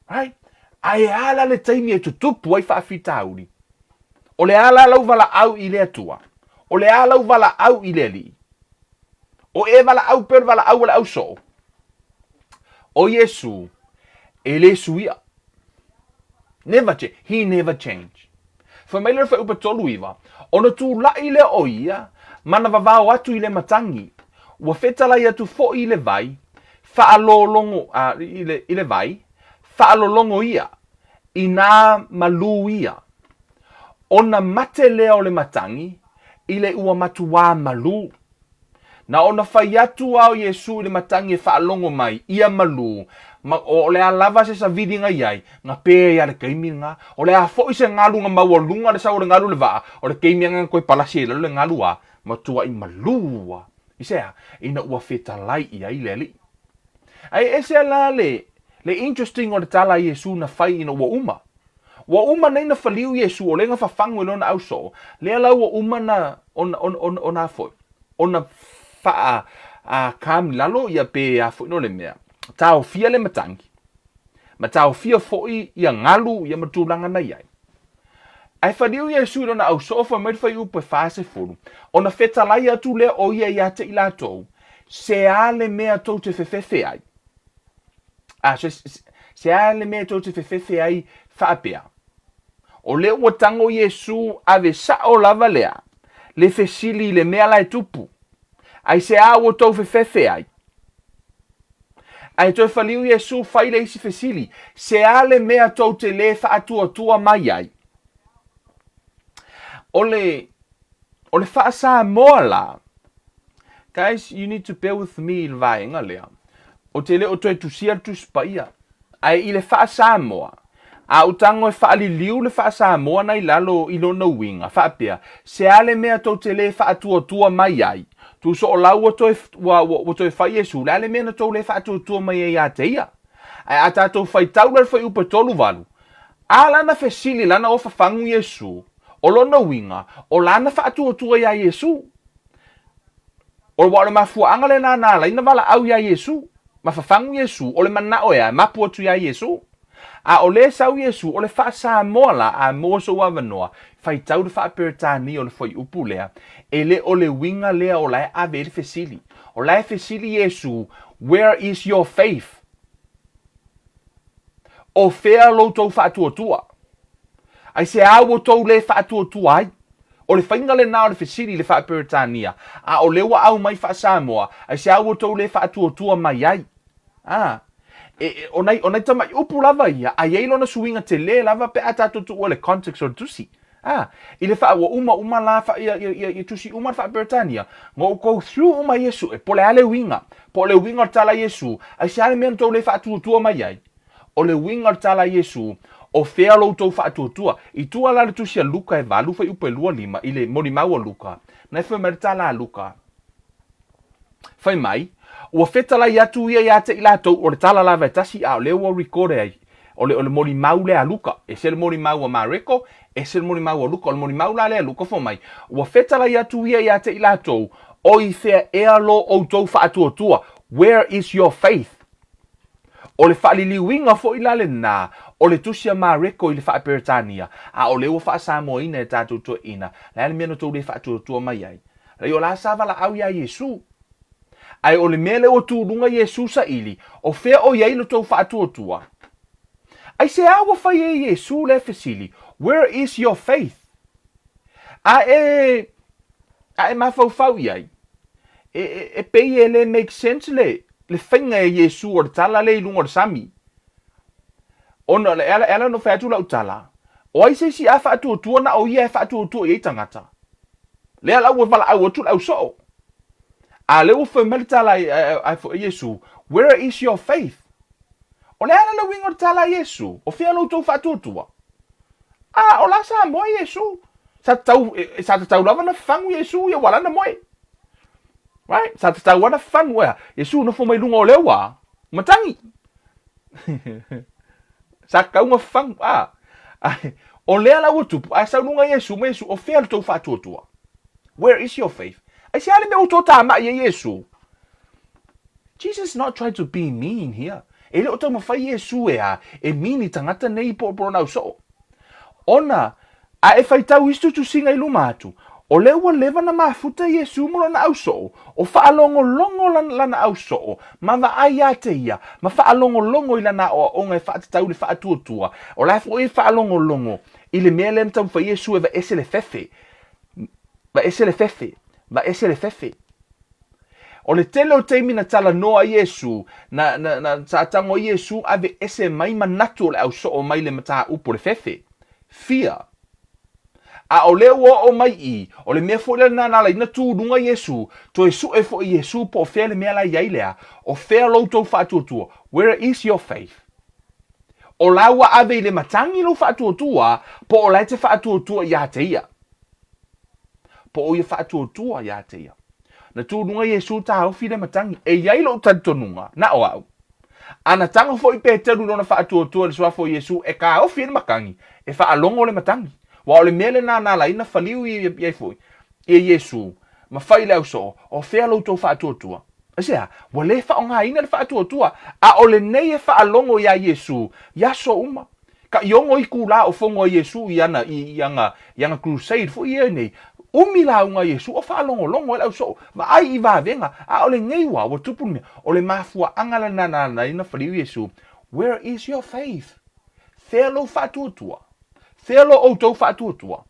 Right? Ai ala le taimi e tutupu ai whaafita uli. O le ala lau vala au i le atua. O le ala lau vala au i le li. O e vala au per vala au wala au so. O Iesu, e le suia. He never changed. Fa mai le fa upa tolu iwa. Ona tu la i le o ia, mana vavao atu i le matangi. Ua fetala i atu fo i le vai, whaalolongo i le vai, whaalolongo ia, i nā malu ia. Ona mate lea o le matangi, i le ua matuā malu. Na ona fai atu ao Yesu le matangi whaalongo mai, ia malu, o le a lava se sa vidi ngai ai, nga pe ia le keimi nga, o le a foi se ngalu nga maua lunga le sa o le ngalu le vaa, o le keimi nga koe palasi le ngalu a, ma tua I malua. Isea, ina ua feta lai ia I le li. Ai ese la le interesting o le tala Yesu na fai ina ua uma. Wa uma nei na faliu Yesu o le nga fafangu ilo na auso, le ala ua uma na ona foi. Ona faa kam lalo ia pe a foi no le mea. Tau fia le matangi. Ma tau fia foi ia ngalu ia matulanga na iai. Ai faliu Yesu ilo na auso fa mai fai upe fase furu. Ona feta lai atu le o ia ia te ila tou. Se ale mea tou te fefefe ai. Se ale mea tou te fefefe ai faapea. O le ua tango Yesu ave sa o lava lea. Le fesili le mea lai tupu. Ai se a ua tou fefefe ai. Ai toi faliu Yesu fai le isi fesili. Se ale mea tou te le faatuatua mai ai. Ole fa sa moa la. Guys, you need to bear with me il vaenga lea. O te le o toi Tuputupu Paia. Ai ile fa sa moa. A utango e faali liu le fa sa moa na ilalo ilo no winga. Fa pia. Se ale mea tau te le faatuatua mai ai. Tu so o lau o toi fai Yesu. Le ale mea na tau le faatuatua mai ai a te ia. Ai a tatou fai tau le fai upa tolu valu. A lana fesili lana o fafangu Yesu. O lona winga, o lana faatuatua ia Yesu. O wale mafuanga le nana la ina wala au ia Yesu. Mafafangu Yesu, o le manao ea, mapuatu ia Yesu. A o le sau Yesu, o le fa sa moa la, a moa so wawanoa, fai tau de fa peretani o le foi upu lea, e le o le winga lea o lai ave le fesili. O lai fesili Yesu, where is your faith? O fea lo tau faatuatua. Ai se awo tau le faatuatua ai. O le whainga le nao le fesiri le whaaperetania. A o lewa au mai whaasamoa. Ai se awo tau le whaatuatua mai ai. O nei tamai upu lava ia. Ai eilo na suinga te le lava pe atatutu o le context o tusi. I le whaawa uma la ia tusi uma whaaperetania. Ngo go through uma Yesu. E po le ale winga. Po le winga tala Yesu. Ai se ale mea tau le whaatuatua mai ai. O le winga tala Yesu. O fea lo tau faatuatua. I tua la le tusi a Luka e valu fai upe lua lima. I le moni mau a Luka. Na e fai merita la a Luka. Fai mai. Ua feta la iatu ia te ila tau. O le tala la vetasi a o leo o rekore ai. O le moni mau le a Luka. E se le moni mau a Mareko. E se le moni mau a Luka. O le moni mau la le a Luka fo mai. Ua feta la iatu ia te ila tau. O I fea ea lo o tau faatuatua. Where is your faith? O le whaaliliwinga fo ila le nā. O le tusia Mareko I le whaaperetania. A o lewa whaasamoa ina e tātou tua ina. Le ale mea no tau le whaatua mai ai. Rei o la savala au ia Yesu. Ai o le mele o tūrunga Yesu sa ili. O fea o iei no tau whaatua. Ai se awa whai e Yesu le fesili. Where is your faith? A e mawhau iai. E pei e le make sense le. Le whainga e Yesu o le tala le ilunga o le sami. Ona ela no fatu la utala. O ai se si a fatu na o ia fatu i tangata. Le ala o vala au tu au so. A le o fe meltala ai fo Yesu. Where is your faith? O le ala le wingo tala Yesu. O fia lo tu fatu. O la sa mo Yesu. Sa tau lava na fangu Yesu ia wala na moi. Right? Sa tau wana fangu ia. Yesu no fo mai lunga o lewa. Matangi. Sa kaunga fang o lea la utupu ai sa nunga Yesu mesu o fea tau faatuatua. Where is your faith? Ai se ale me utota ma ye Yesu. Jesus is not trying to be mean here. Ele o tau mawhai Yesu e mini tangata nei po na so. Ona a e fai tau istu tu singa ilumatu. O lewa leva na mafuta Yesu mo na auso. O whaalongo lana auso. Ma va ai ate ia. Ma whaalongo ilana o onga e whaatitau le whaatuatua. O lai fo e whaalongo. Ile mea lem tau wha Yesu e va ese le fefe. Va ese le fefe. O le tele o teimi na tala noa Yesu. Na tātango Yesu ave ese mai manatu le auso o mai le mata upo le fefe. Fear. A o le ua o mai I, o le mea fo le nana la ina tūrunga Yesu, to e su e fo I Yesu po o fea le mea la iai lea, o fea loutou whaatuatua. Where is your faith? O laua ave I le matangi lo whaatuatua, po o lai te whaatuatua ia te ia. Po o ia whaatuatua ia te ia. Na tūrunga Yesu ta hauwhi le matangi, e iai lo tantonunga, na o au. Ana tanga fo I Peteru lona whaatuatua le swafo Yesu, e ka hauwhi le makangi, e whaalongo le matangi. Wa ole mele na la ina faliu I foi. E Yesu, ma fai le au so, o fea lo tau whaatuatua. Asea, wa le whaonga ina le whaatuatua, a ole nei e whaalongo ia Yesu, ia so uma. Ka iongo I kula o fongo Yesu I anga crusade fo I nei. Umi la unga Yesu, o whaalongo longo le au so, ma ai I venga, a ole ngei wa tupu mea, ole mafua angala na ina faliu Yesu. Where is your faith? Fea lo whaatuatua. Thelo o tau whaatuatua.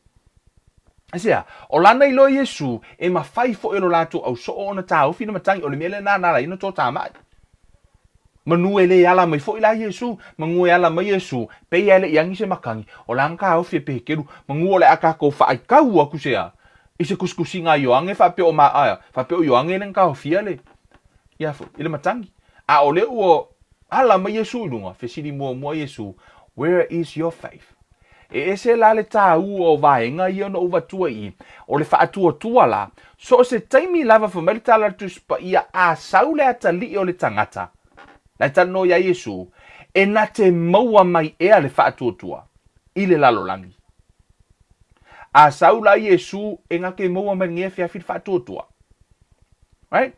Asea, o lana ilo Yesu, e ma fai fo ilo lato au so o na tau, fina matangi o le mele na la ina tō tāmai. Manu e le ala mai fo ila Yesu, mangu e ala mai Yesu, pe ele iangi se makangi, o lanka au fie pehekeru, mangu ole aka ko whaai kau aku sea. I se kuskusi ngā yoange whapeo ma aia, whapeo yoange nen kau fia le. Ia fo, ile matangi. A o le uo, ala mai Yesu ilunga, fesiri mua Yesu, where is your faith? E ese la le tāu o vaenga I ono uvatua I, o le whaatuatua la, so se taimi lava whameli tala Tusi Paia a sau le atali o le tangata. Lai tano ia Yesu, e na te maua mai ea le whaatuatua, I le lalolangi. A sau la Yesu, e ngake maua mai ngea whiawhiri whaatuatua. Right?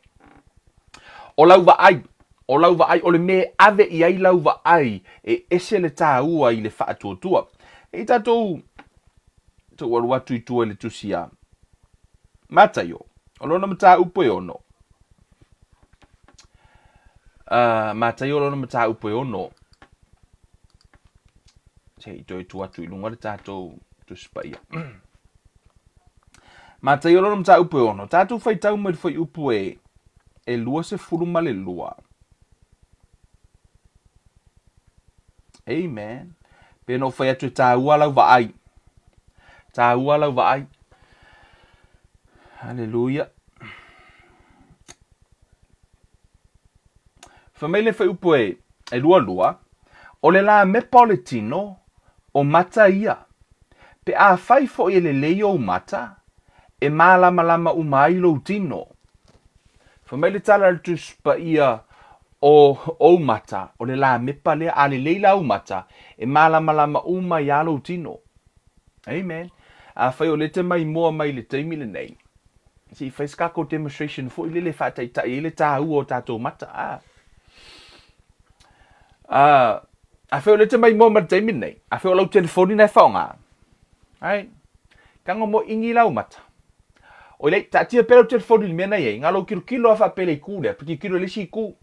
O lauva ai, o le me ave I ai lauva ai, e ese le tāua I le whaatuatua. E tatou to watu I tua le tusia. Matayo. O lona mata upo ono. Matayo lona mata upo ono. Se ito tu watu I lunga le tatou Tusi Paia. Matayo lona mata upo ono. Tatou fai tau mai fai upo e lua se furu ma le lua. Amen. Peno fai atu tāua lau vaai. Tāua lau vaai. Hallelujah. Famele fai upo e lua. O le la mepa o le tino o mata ia. Pe a fai fo I le leio o mata. E malama umai lo tino. Famele tala le Tusi Paia o mata, o le la mepa le a le leila o mata, e malama uma I alo tino. Amen. A fai o le te mai moa mai le teimi le nei. Si fai skako demonstration fo I le whataita I le tāu o tātou mata. A fai o le te mai moa mai le teimi le nei. A fai o lau telefoni nei whaonga. Right? Kango mo ingi lau mata. O le tatia pera o telefoni le mena ye, ngalo kilo a whapele I kule, piki kilo le si ku.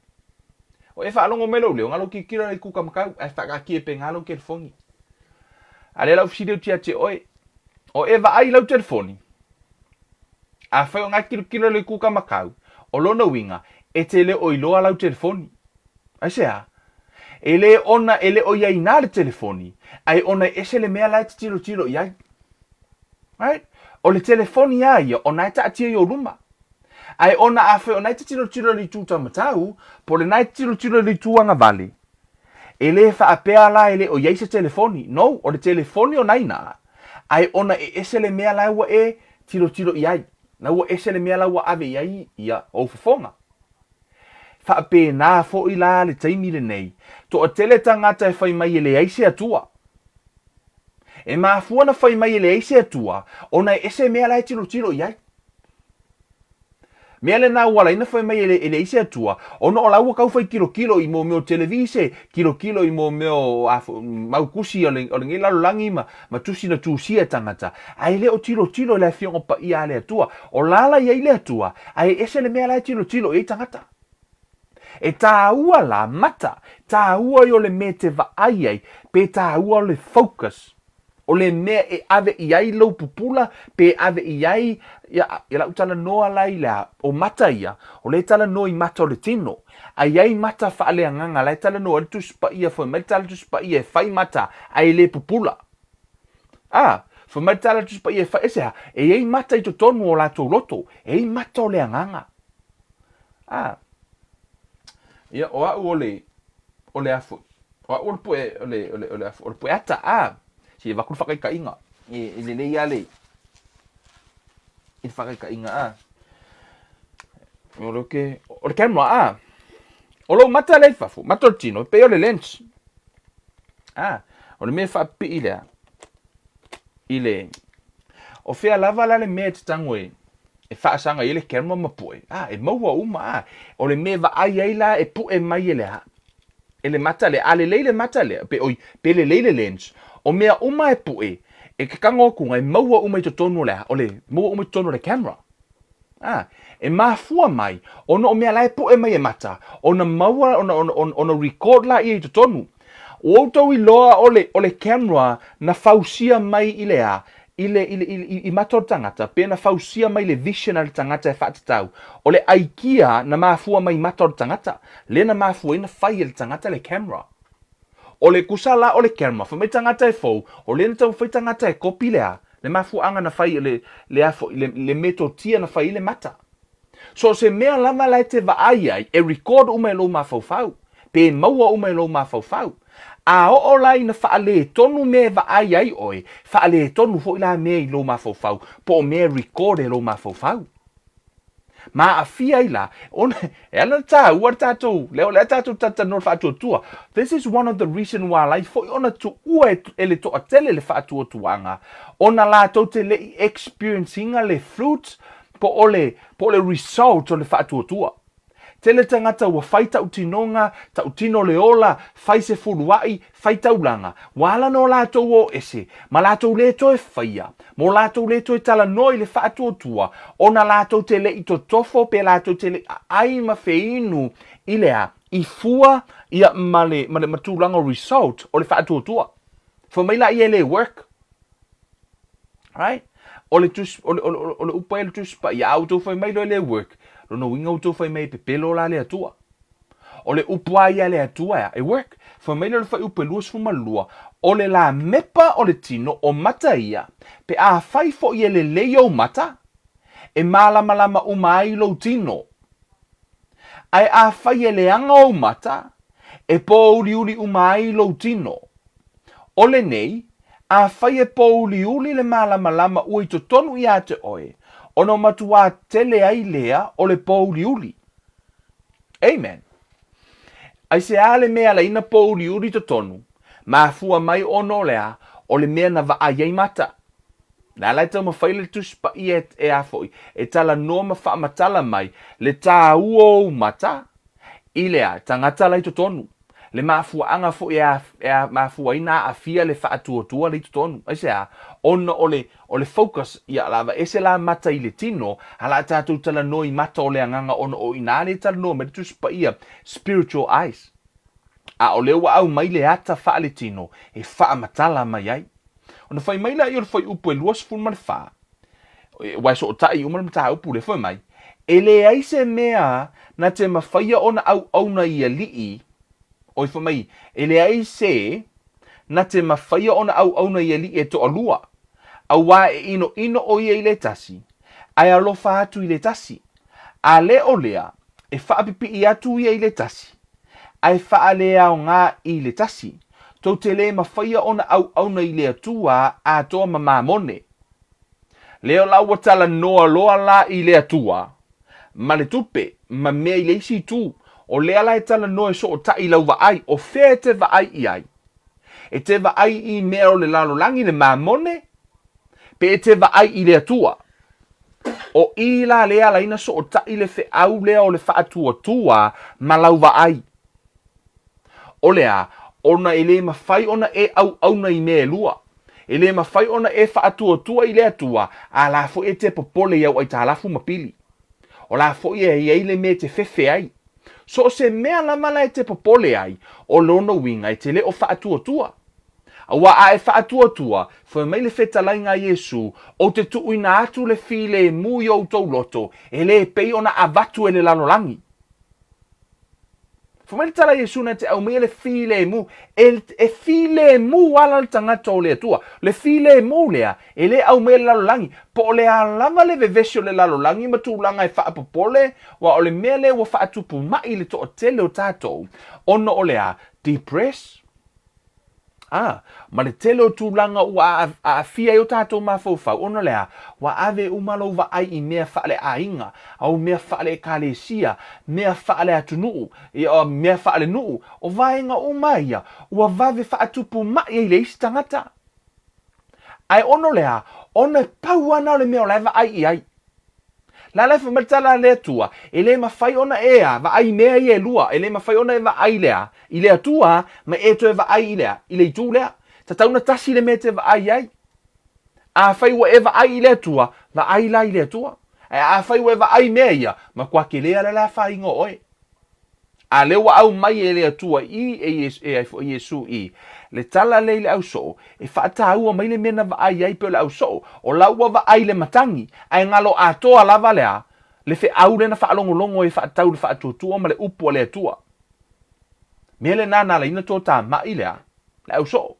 O e whaalongo melo leo, ngalo ki kira le kuka makau, e whakaki e pe ngalo ke telefoni. A le lau fsireu tia te oe, o e wa ai lau telefoni. A whai o ngā kilo le kuka makau, o lona winga, e te le o iloa lau telefoni. Ai sea, e le ona e le o iai nā le telefoni, ai ona ese le mea lai te tiro iai. Right? O le telefoni ai, o nai ta atia I o ruma. Ai ona afe o nai te tiro li tu tamatau, po le nai te tiro li tu anga vale. E le whaapea la e le o iei se telefoni. No, o le telefoni o naina. Ai ona e ese le mea la ua e tiro iai. Na ua ese le mea la ua ave iai ia o fafonga. Whaape nā fo I la le taimi le nei. To o tele tangata e whai mai e le eise atua. E mafua na whai mai e le eise atua, ona e ese mea la e tiro iai. Mea le nā wala ina whai mai ele ise atua, ono o laua kau whai kilo I mo meo televise, kilo I mo meo maukusi o le ngai lalolangi ma tusi na tusia tangata. Ai le o tiro le fiongo pa ia le atua, o lala ia le atua, ai ese le mea la tiro I tangata. E tāua la mata, tāua I o le me te vaai pe tāua o le focus. O le mea e ave iai lau pupula, pe ave iai, ia lau tala noa lai lea, o mata ia, o le tala noa I mata o le tino. A iai mata whaale anganga, lai tala noa le Tusi Paia, fo mai tala Tusi Paia e whai mata, ai le pupula. Whamai tala tusi paia fa ese ha. E ei mata I to tonu o lātou loto. E ei mata o le anganga. Ia o au ole afu. O au ole afu. Ole pue ata Si e wakuru whakai ka inga. E le le ale. I whakai ka inga Ole camera Olo mata le fafu. Mata o tino. Pe ole lens. Ole me wha pi ilea. Ile o fea lava la le mea te tangoe e whaasanga i le kerma mapue e maua uma o le mea va ai la e pu e mai e le ha e le mata le ale leile mata le pe le leile lens o mea uma e pu e ke kango kunga e maua uma I to tonu le ha o le maua uma I to tonu le camera e mafua mai ono o mea la e pu e mai e mata ona maua ona record la I to tonu o tau I loa o le camera na fausia mai I lea I mator tangata pe na fausia mai le vision al tangata e whaatatau o le aikia na mafua mai mator tangata le na mafua ina fai le tangata le camera o le kusala o le camera fa me tangata e fou o le tau fai tangata e kopi lea le mafua anga na fai le metotia na fai le mata so se mea lama lai te vaai e record uma e lo mafaufau pe maua uma e lo mafaufau o lai na faale tonu me vaai ai oi faale tonu fo ila me I lo mafaufau po me record e lo mafaufau ma afia ila on ela ta uartato le tato tata no faatuatua. This is one of the reason why life for ona to ue ele to atele le faatuatuanga ona la to te le experiencing le fruit po le result o le faatuatua. Tele tangata wa faita utinonga, ta utino leola, fai se furuai, faita ulanga. Wala no lato o ese, ma lato leto e faia. Mo lato leto e tala noi le faatuatua. Ona lato te le ito tofo pe lato te le ai ma feinu ilea. I fua ia male matulanga result o le faatuatua. For me la ia le work. Right? Ole upa le tus pa ia auto for me le work. Lono winga uto fai mai pepelo la le atua. O le upua ia le atua e work. Fa mai le fai upe luas fumalua. O le la mepa o le tino o mata ia. Pe a fai fo ia le leo mata. E malama umai lo tino. Ai a fai le anga o mata. E po uli umai lo tino. O le nei. A fai e po uli le malama ui to tonu ia te oe. Ono matua tele ai lea o le pouliuli. Amen. Ai se ale mea la ina pouliuli to tonu. Mafua mai ono lea o le mea na vaai mata. Na lai tau mawhaile tusi paia e afoi. E tala noa mawha matala mai le tā uo mata. I lea tangata lai to tonu. Le mafua anga fo e mafua ina a fia le faatuatua le to tonu. Ai se a ono ole focus ia lava ese la mata I le tino ala tatu tala noi mata o le anganga ono o ina le tala no me tusi paia spiritual eyes a ole wa au mai le ata fa le tino e fa matala mai ai ona fai mai la I fai upu e luas fun mal fa wa so tai uma mata upu le fai mai ele ai se mea na te mafia ona au na ia lii oi fai mai ele ai se na te mafia ona au na ia lii e to alua awa e ino o ia I le tasi. Ai alofa atu I le tasi. A le o lea, e whaapipi I atu ia I le tasi. Ai whaalea o ngā I le tasi. Tau te le mawhaia ona au na I le atua a toa mamamone. Leo lau tala noa loa la I le atua. Ma le tupe, ma mea I le isi tu. O lea la e tala noa so o ta I lau vaai, o whea te vaai I ai. E te vaai I mea o le lalo langi le mamone. Pe te vaai I le atua. O I la lea la ina so o ta I le fe au lea o le faatuatua ma lau vaai. O lea, ona e le mawhai ona e au na I mea lua. E le mawhai ona e faatuatua I le atua, a la fo e te popole iau ai ta lafu mapili. O la fo e ai le mea te fefe ai. So se mea la mala e te popole ai, o lono winga e te le o faatuatua. Awa a e faatuatua, fo mai le fetalai ngā Yesu, o te tuuina atu le file mui o tau loto, e le pei ona avatu e le lalolangi. Whamai tala Iesu na te au mea le file mu. E file mu wala le tangata o le atua. Le file mu lea. E le au mea lalolangi. Po le alama le vevesio le lalolangi ma tūlanga e whaapopole. Wa o le mea le wa whaatupu mai le to o tele o tātou. Ono o lea depress. Ma le tele o tūlanga ua a fia o tātou mawhauwhau. Ono lea, wa ave umalo wa ai I mea whaale a inga, au mea whaale kālesia, mea whaale atunuu, mea whaale nuu, o vaenga o maia, ua vave whaatupu mai e le isi tangata. Ai ono lea, ona pauana o le mea o laiva ai I ai. La lai whamatala lea tua, e le mawhai ona ea, va ai mea I e lua, e le mawhai ona e va ai lea, I lea tua, ma e to e va ai I lea, I le itu lea, ta tauna tasi le me te va ai ai. A whai wa e va ai I lea tua, va ai la I lea tua. A whai wa e va ai mea ia, ma kwa ke lea la whai ngo oe. A lewa au mai e lea tua I e Iesu I. Le tala le le au so, e whaata ua mai le mena va ai ai pe le au so, o laua va ai le matangi, ai ngalo a toa lava lea, le fe au le na whaalongolongo e whaatau le whaatutua ma le upu le atua. Mea le nana la ina tō tā mai lea, le au so.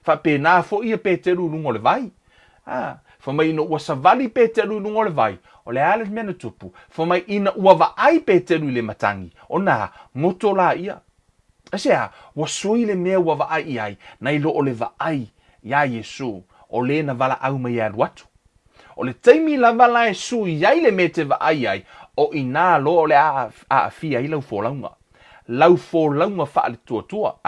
Whape nā fo ia pe te rungo le vai. Whamai ina ua savali pe te rungo le vai, o le ale mena tupu. Whamai ina ua va ai pe te le matangi, o nā moto la ia. Asea, wa soi le mea wa vaai ai, nai lo o le vaai, ia Iesu, o le na vala au mai adu watu. O le teimi la vala Iesu, iai le me te vaai ai, o ina lo o le a fia I lau fōlaunga. Lau fōlaunga whaale tuatua,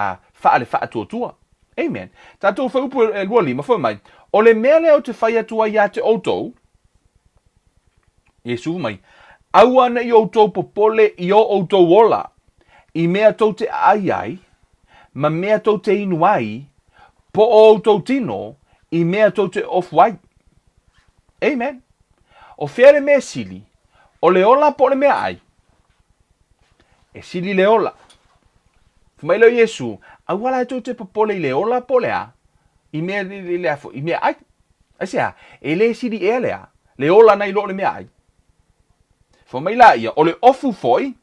whaale whaatuatua. Amen. Tātou whaupu e lua lima, whamai, o le mea leo te whai atua ia te outou, Iesu mai, au ana I outou popole I o outou wola, I mea tau te ai ai, ma mea tau te inu ai, po o tau tino, I mea tau te off-white. Amen. O where mea sili, o le ola po le mea ai. E sili le ola. Fumailo Iesu, au wala e tau te popole I le ola po le a, I mea le afo, I mea ai. Asea, e le sili e le a, le ola na I lo le mea ai. Fumaila ia, o le ofu foi,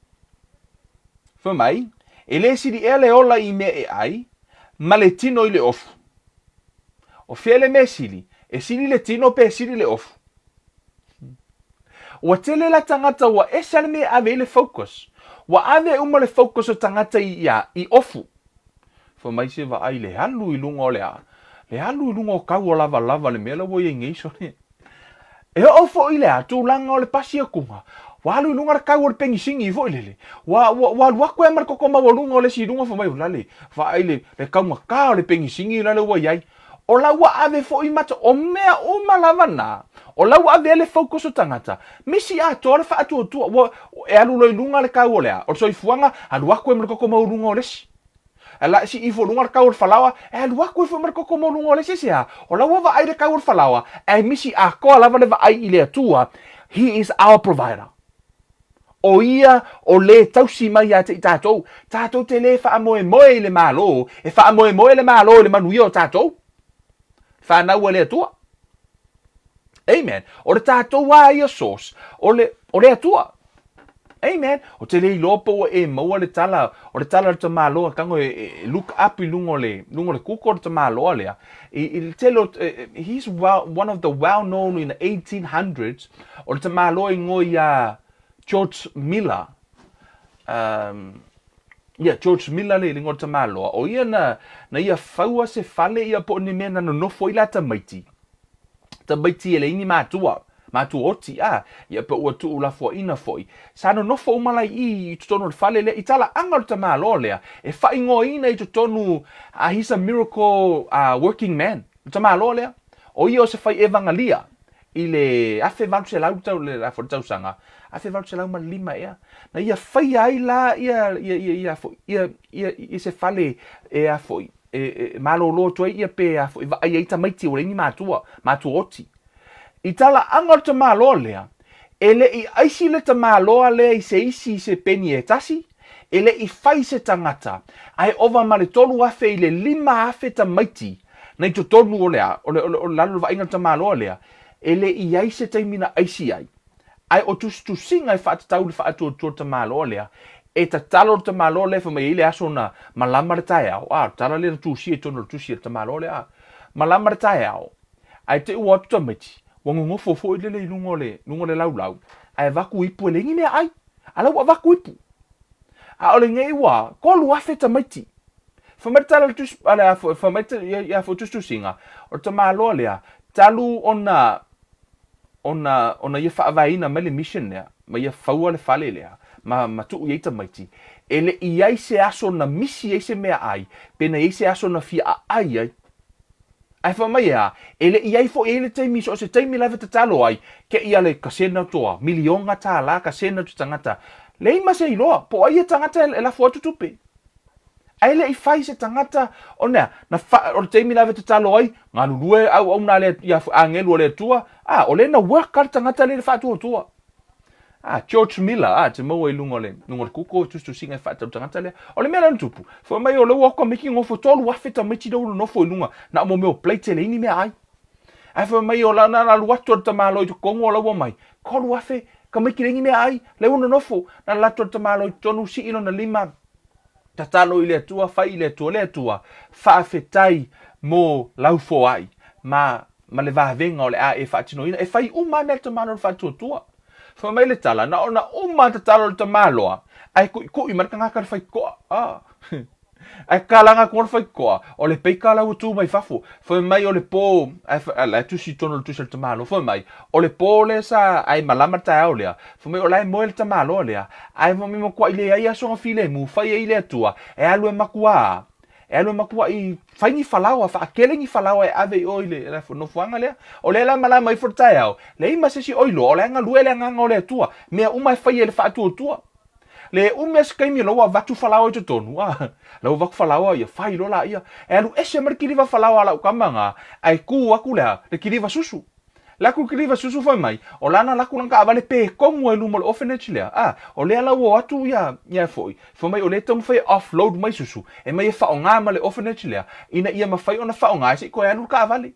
Whamai, e le siri e le ola I mea e ai, ma le tino I le ofu. O fia le mea siri, e siri le tino pe siri le ofu. Wa tele la tangata wa e sale mea ave le focus. Wa ave uma le focus o tangata I ofu. Whamai se va ai le halu I lunga o le a. Le halu I lunga o kau o lava lava le mea la wo ye ngeiso ne. E ofo I le a, tu langa o le pasi a kunga. Wa lu lunga kau o pengi singi fo lele. Wa ko e mar ko ma lunga o le si lunga fo mai lale. Fa ai le kau ma ka o le pengi singi lale wa yai. O la wa ave fo I mata o mea o malavana. O la wa ave le focus o tangata. Misi a to le fa tu e alu lo lunga le kau o le a. O so I fuanga alu wa ko e mar ko ma lunga o le si. Ala si I fo lunga kau o falawa e alu wa ko e fo mar ko ma lunga o le si sia. O la wa va ai le kau o falawa e misi a ko la va le va ai I le atua. He is our provider. O ia o le tausi mai a te I tātou. Tātou te le wha moe moe le malo. E wha moe moe le malo le manuia o tātou. Wha naua le atua. Amen. O le tātou wa ia sos. O le atua. Amen. O te le lopo e maua le tala. O le tala le ta malo. Kango e look up I lungo le kuko le ta malo lea. He's one of the well-known in the 1800s. O le ta malo I ngoi George Miller. George Miller le ngor ta malo. O ia na ia faua se fale ia po ni mena no nofo I la ta maiti. Ta maiti ele ini matua. Matu oti ia po ua tu la fo ina foi. Sa no nofo umala I tonu le fale le itala angal ta malo lea. E fa ingo ina I tonu he's a miracle working man. Ta malo lea. O ia o se fai evangelia. I le afe valu se lau tau le afo tau sanga. Afe valu se lau ma lima ea. Na ia fai ai la ia se fale e afo malo lo toi ia pe afo ia ita maiti o ni matu oti. I tala angal ta malo lea. Ele I aisi le ta malo lea I se isi se peni e tasi. Ele I fai se tangata. Ai ova male tolu afe I le lima afe ta maiti. Na I to tonu o lea. O lalo va ingal ta malo lea. Ele I aise taimina aisi ai. Ai o tusinga I whaatatau le whaatuatua ta malo lea. e tatalo te malo le fa mai ile aso na malama le tai au tala le tusi e tono tusi te malo le malama le tai au ai te ua to meti wango fofo ile le lungo le lau ai vaku ipu le ngi me ai ala wa vaku ipu a ole ngai wa ko lu afe te meti fa metala tus ala fa met ya fo tus singa o te malo le talu ona ia fa vaina mele mission ne ma ia faua le fale le ma tu ia tamaiti ele ia se aso na misi se mea ai pena ia se aso na fia ai fa mai ele ia fo ele te mi so se te mi lava te talo ai ke ia le kasena toa milionga tala kasena tu tangata le ma se ilo po ia tangata la fo tutupe ai le fai se tangata ona na o te mi lava te talo ai ngalu lue au na le ia angelu le tua ole na work kar tangata le Faatuatua George Miller te mau e lungo le kuko tu singa fata tangata le ole mea lan tupu fo mai ole wako making of tolu wafeta meti do no fo lunga na mo me plate le ni me ai fo mai ola na luato te malo to kongo la wo mai ko wafe ka meki le ni me ai le uno no fo na lato te malo tonu si ino na lima tatalo ile tua fa ile tua fa fetai mo laufo ai ma le va venga ole e fatino ina e fai uma me te malo Faatuatua fa mai le tala na ona uma te talo te malo ai ku i marka ngaka fai ko ai kalanga ko fai ko o le peikala o tu mai fafu fa mai o le po ai tu si tono tu te malo fa mai o le po le sa ai malama ta ole fa mai o lai mo le te malo le ai mo mi mo ko ile ai aso file mu fai ile tua e alu makua i fai ni falawa fa akele ni falawa e ave oile la no fuanga le o le la mala mai fortao le ima se si oilo o le nga luele nga ngole tua me uma fai le Faatuatua le uma skai mi lo va tu falawa to tonu lo va falawa ia fai lo la ia e alu ese markili va falawa la kamanga ai ku akula le kili va susu la ku kili va susu fa mai o lana la ku nga vale pe como e lumo orphanage le o le ala wo atu ia foi fa mai o le tom fai offload mai susu e mai fa nga ma le orphanage le ina ia ma fai ona fa nga se ko e lu ka vale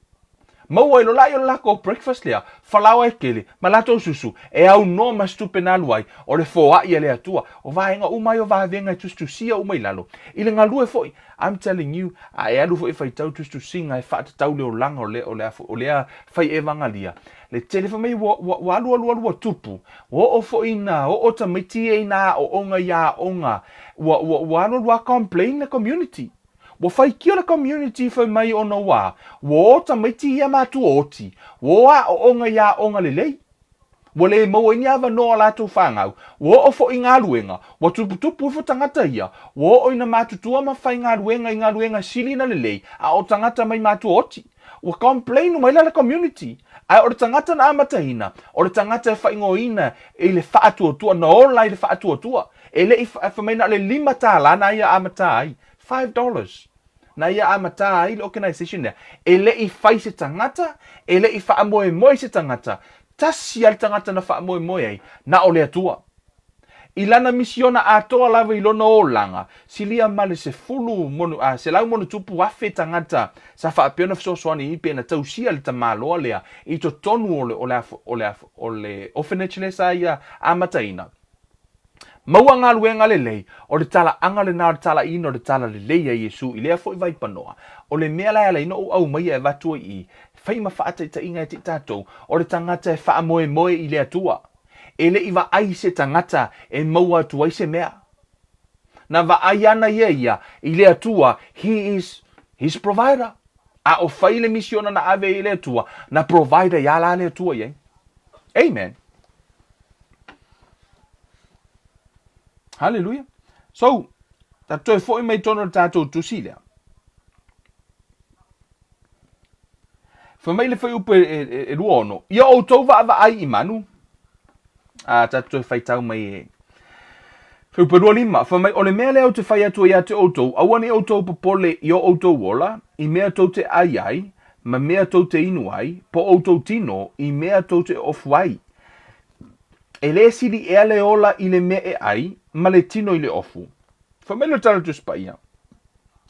mau lo la yo la ko breakfast le falawa e kele malato susu e au no ma stupena luai o le fo ia le atua o va nga uma yo va venga tu sia uma ilalo ile nga lu e foi I'm telling you ai alu foi fai tau tu singa e fa tau le langa o le fai e vangalia le telefone wo alu tupu o foi na o tamiti e na o onga ya onga wo alu complain the community wo fai kia la community fa mai ona wa wo tamiti ia matuoti wo o onga ya onga lelei wo le mo ni ava no la tu fanga wo fo inga luenga wo tuputupu fo tangata ia wo ina matutua ma fai inga luenga sili na lelei o tangata mai matuoti wo complain mai la community ai o tangata na amataina o tangata fa ingoina ile Faatuatua no la ile Faatuatua ele fa mai na le lima tala na ia amatai $5 na ia amata i organization ne ele I fai se tangata ele I fa moe se tangata tasi al tangata na fa moe ai na ole atua ilana misiona atoa lava I lona o langa silia male se fulu monu se lau monu tupu afe tangata sa fa peona fsosoani I pena tausia le tamalo lea I to tonu ole orphanage le sa ia amataina Maua ngā luenga le lei, o le tala anga le nā tala ino le tala le lei a Yesu, I lea fo I vai panoa. O le mea lai ala ino au mai e vatua I, whai ma whaata I ta inga e te tātou, o le tangata e wha moe I lea tua. E le I va ai se tangata e maua tua I se mea. Na va ai ana ia, I lea tua, he is his provider. A o whai le misiona na ave I lea tua, na provider ia la lea tua ye. Amen. Hallelujah. So, tato e foi mai tono tato tusi lea. Fa mai le foi upe e luono. Ia o tau va ai I manu. Tato e fai tau mai e. Fa upe lua lima. Fa mai ole mea leo te fai atu ia te outou. Awane outou popole I o outou wola. I mea tau te ai. Ma mea tau te inu ai. Po outou tino. I mea tau te ofuai. E le sili e ale ola I le me e ai. Ma le tino I le ofu. Fa mele tala tu spaia.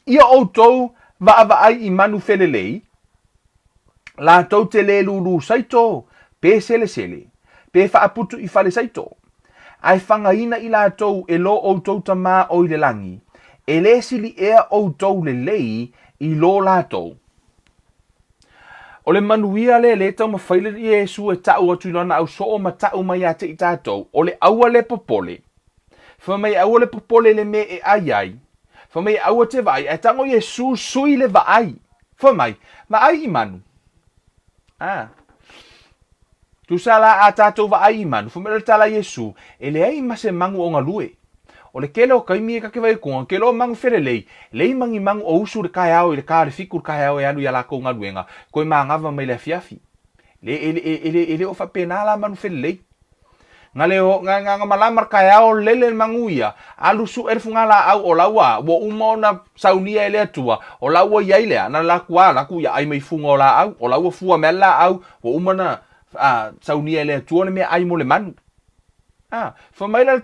Ia outou va ai I manu felelei. La tau te le lulu saito. Pe sele. Pe fa aputu I fale saito. ai whangaina i lātou e lo o tau tamā o i le langi, e le sili ea o tau le lei i lo lātou. O le manuia le tau mawhaile i Yesu e tau atu ilona au so o ma tau mai ate i tātou, o le aua le popole. Whamai aua le popole le me e ai. Whamai aua te vai, e tango Yesu sui le vai. Whamai, vai i manu. Tu sala a tātou vai i manu, whamai le tala Yesu, e le ai mase mangu o ngalue. O le kele o kaimi e kake vai kunga, kele o mangu fere lei mangi mangu o usu le kai au, le kai fiku le kai au e anu i alako ngaluenga, koe maa ngava mai le fiafi. Ele o whapena la manu fere lei. Ngale o nga malamar kai au lele mangu ia, alu su erfunga la au o laua, wo uma na saunia ele atua, o laua ia ilea, na laku ia ai mai funga o la au, o laua fua mela au, wo uma na saunia ele atua le mea ai mo le manu. Whamaila le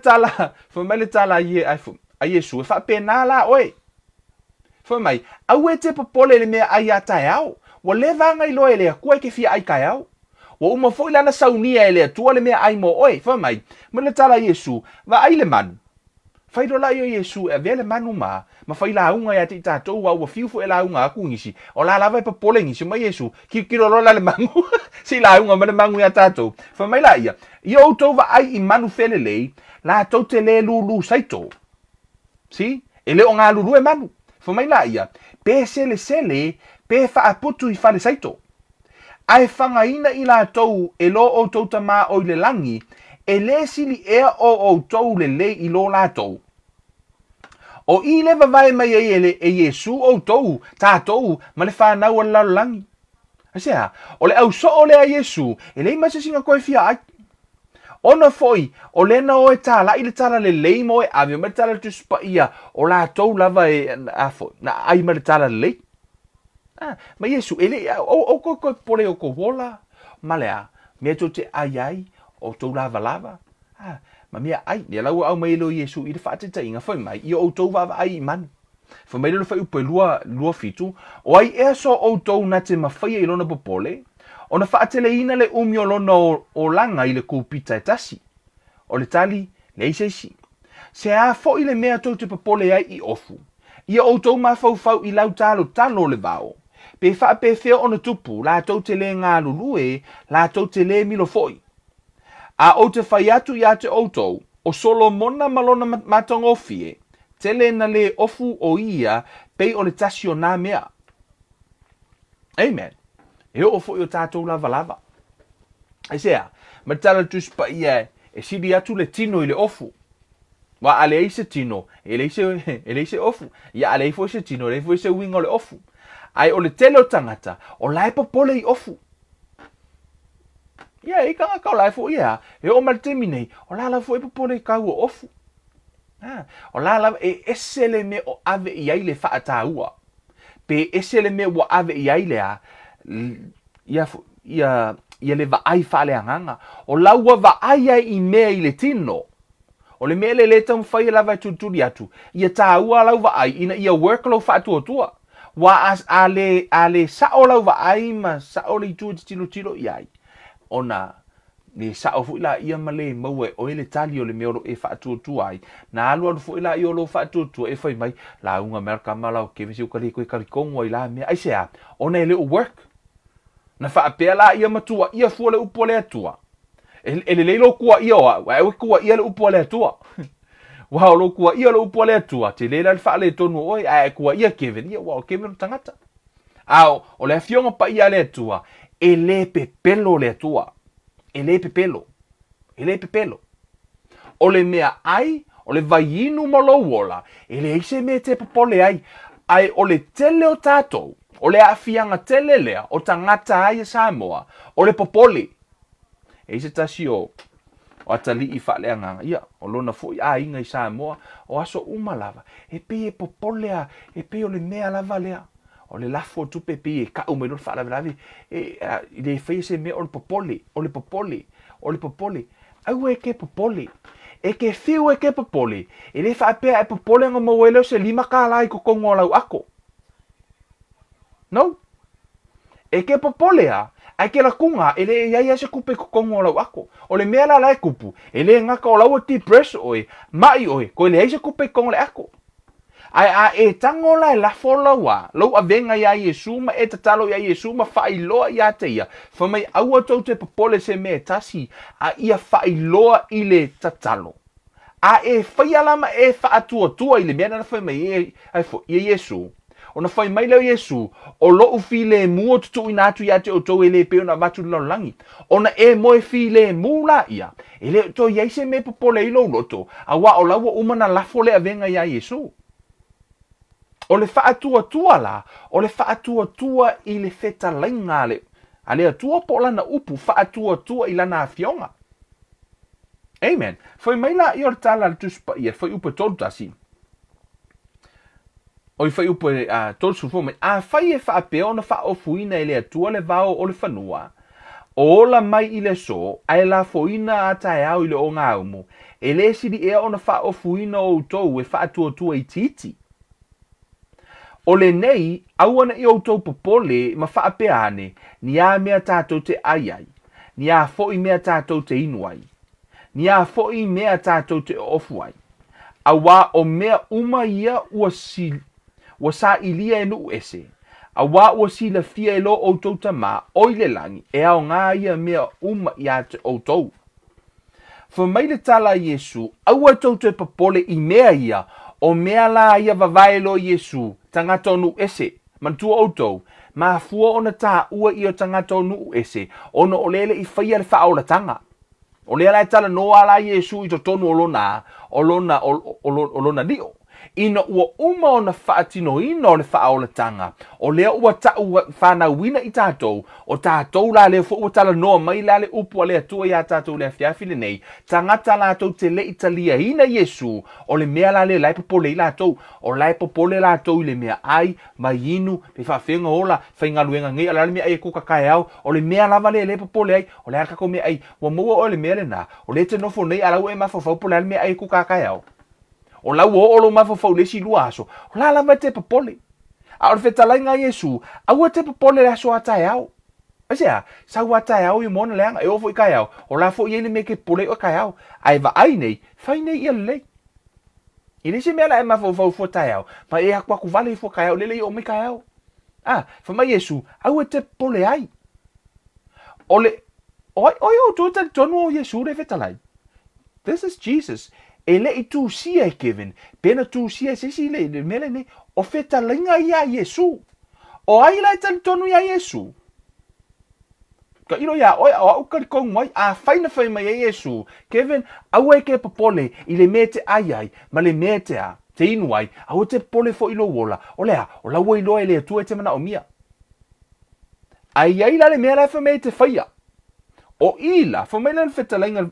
tala a Yesu, e whapena la oe. Whamai, au e te popole le mea ai atai au, wa le vanga i loa ele a kua ke fia ai kai au. Wa uma fo ilana saunia ele atua le mea ai mo oe, whamai, ma le tala Yesu, wa ai le manu. Whaido la i Yesu, e vea le manu ma whaila aunga ia te tātou, wa fiufo e la aunga aku ngisi, o la lava e popole ngisi, ma Yesu, ki rola le manu, si la aunga ma le mangu ia tātou. Whamai la ia, i o tau wa ai i manu fele lei, la tau te le lulu saito. Si? E le o ngā lulu e manu. Whamai la ia, pe sele, pe whaaputu i whale saito. Ai whangaina i la tau e lo o tau tamā o i le langi, e le sili ea o tau le le i lo la tau. O i le vavai mai e Yesu o tau, tātou, ma le whanau o lau langi. Asea, o le au so o le a Yesu, e le ima se singa koe fia ai. Ona foi, o le na o e tala, i le tala le lei mo e avio, ma le tala Tusi Paia, o la tau lava e afo, na ai ma le tala le lei. Ma Yesu, ele, o koe pole o ko wola, ma lea, mea to te ai, o tau lava. Ma mea ai, ne lau au mai lo Yesu, i le whaateta inga, foi mai, i o tau vava ai i manu. Foi mai lo fai upe lua fitu, o ai ea so o tau na te mawhaia i lona popole, o na whaatele ina le umio lona o langa i le kūpita e tasi. O le tali, le isi. Se a fo i le mea tau te popole ai i ofu. Ia o tau mawhau i lau talo le vao. Pe whaape feo o na tupu, la tau te le ngā lulue, la tau te le milo foi. A o te whai atu i a te outou, o solo mona malona matang ofie, tele na le ofu o ia, pei o le tasi o nā mea. Amen. E o fo i o tātou lava. E sea, ma tala Tusi Paia e siri atu le tino i le ofu. Wa ale eise tino, ele eise ofu. Ia ale eifo se tino, ele eifo se wingo le ofu. Ai o le tele o tangata, o lai popole i ofu. Ia, i kanga kau lai fo ia, e o maltemi nei, o la fo e popole i kau o ofu. O la e esele me o ave i aile whaata ua. Pe esele me o ave i aile a, ia le vaai whale anganga. O laua vaai ai i mea i le tino. O le mea le tau mwhai lava tuturi atu. Ia tā ua lau vaai, ina ia workload Faatuatua. Wa a le sao lau vaai ma sao le itua tilo i ai. Ona, le sao fu ila ia male maue o ele tali o le mea e Faatuatua ai. Na alu fu ila i o lo Faatuatua e whai mai. La unga merka malau ke visi ukari koe karikongo i la mea. Aisea, ona ele o work. Na whaapea la ia matua, ia fua le upo le atua. Ele leilo kua ia oa, ewe kua ia le upo le atua. Wao lo kua ia le upo le atua, te leila le wha le tonu oi, kua ia Kevin, ia wao Kevin tangata. Ao, o le fionga pa ia le atua, e le pepelo le atua. E le pepelo. O le mea ai, o le vaiinu malo wola, e le eise mea te popole ai, ai o le tele o tātou. O le afianga tele lea, o tangata ai Samoa, o le popole. E se tasi o atali i whaleanga, ia, o lona fui a inga i Samoa, o aso umalava. E pe e popolea, e pe o le mea lava lea. O le lafo tupe pe e ka umeno whaalavi, e le whai se mea o le popole. Au e ke popole. E ke fiu e ke popole. E le whaapea e popole nga maweleo se 5 kālai ko kongo lau ako. No. e ke popolea, ai ke la kunga, e le ia se kupe kukongo lau ako. O le mea la lai kupu, e le ngaka o lau ti press oe, mai oe, ko le se kupe kukongo le ako. Ai a e tango lai la folawa, lau a venga ia Yesu, ma e tatalo ia Yesu, ma whailoa ia te ia. Fa mai aua tau te popole se me tasi, a ia whailoa i le tatalo. A e whaialama e whaatuatua i le mea na whai mai e Yesu. O na whai mai leo Yesu, o loo fi le mua tutu inatu ia te o tau e le peo na watu laulangi. O na e moe fi le mula ia. E le to iai se me popole i lo loto, a wa o laua umana lafo le avenga ia Yesu. O le whaatuatua la, o le whaatuatua i le feta lainga le. A le atua po lana upu, whaatuatua i lana afionga. Amen. Foi mai la i o tala le Tusi Paia, foi upa tolu tasi. O i fai upa tolu sufo mai, a fai e whaapeo na whaofuina i le atua le vao o le whanua. O la mai i le so, ai la foina a tae au i le o ngā umu, e le siri ea o na whaofuina o utou e whaatuatua i titi. O le nei, aua na i o tau popole ma whaapeane, ni a mea tātou te aiai, ni a foi mea tātou te inuai, ni a foi mea tātou te ofuai. Awa o mea uma ia ua sa ilia e nuu ese. Awa ua si la fia e lo o tau tama o le langi, e ao ngā ia mea uma ia te o tau. Fa mai le tala Yesu, aua tau te popole i mea ia, o mea la ia vavaelo Yesu, tangata o nuu ese, mantua o tau, ma fua ona tā ua i o tangata o nuu ese, ona o lele i whaia le whaola tanga. O lea lai tala noa la Yesu i to tonu o lona lio. Ina ua uma o na whaatino ina o le whaola tanga. O lea ua ta ua whanauina i tātou. O tātou la lea fu ua tala noa mai la le upu a lea tua ia tātou lea whiawhile nei. Tangata la tau te le italia ina Yesu. O le mea la lea lai popole i la tau. O lai popole la tau i le mea ai, mai inu, pe whawhenga ola, whainga luenga ngai, ala le mea ai e kuka kai au. O le mea lava le popole ai, o le arka mea ai, wa mua o le mea le na. O le te nofo nei, ala ue mawhawhau po le mea ai e kuka kai au. O lau o lo mawhawhau le si lua aso. O la lava te popole. A o le whetalai ngā Yesu, aua te popole le aso atai au. Asea, sau atai au i mona leanga, e ofo i kai au. O la fo i ele me ke pole o kai au. Ai va ai nei, fai nei i alei. I lese mea la e mawhawhau fo tai au. Ma e akwaku vale i fo kai au, lele i o me kai au. Ah, fa mai Yesu, aua te pole ai. O le, oi o tuata tonu o Yesu le whetalai. This is Jesus. E le i tūsia e Kevin, pena tūsia e sisi le mele ne, o whetalinga ia Yesu. O ai lai tani tonu ia Yesu. Ka ilo ia, oi au kari kongwai, a whaina whai mai ia Yesu. Kevin, au e ke papole, i le me te ai, ma le me te a, te inuai, au te pole fo ilo wola. O lea, o laua ilo e le atua e te mana o mia. Ai la le mea lai wha me te whaia. O ila, fo mai lan whetalinga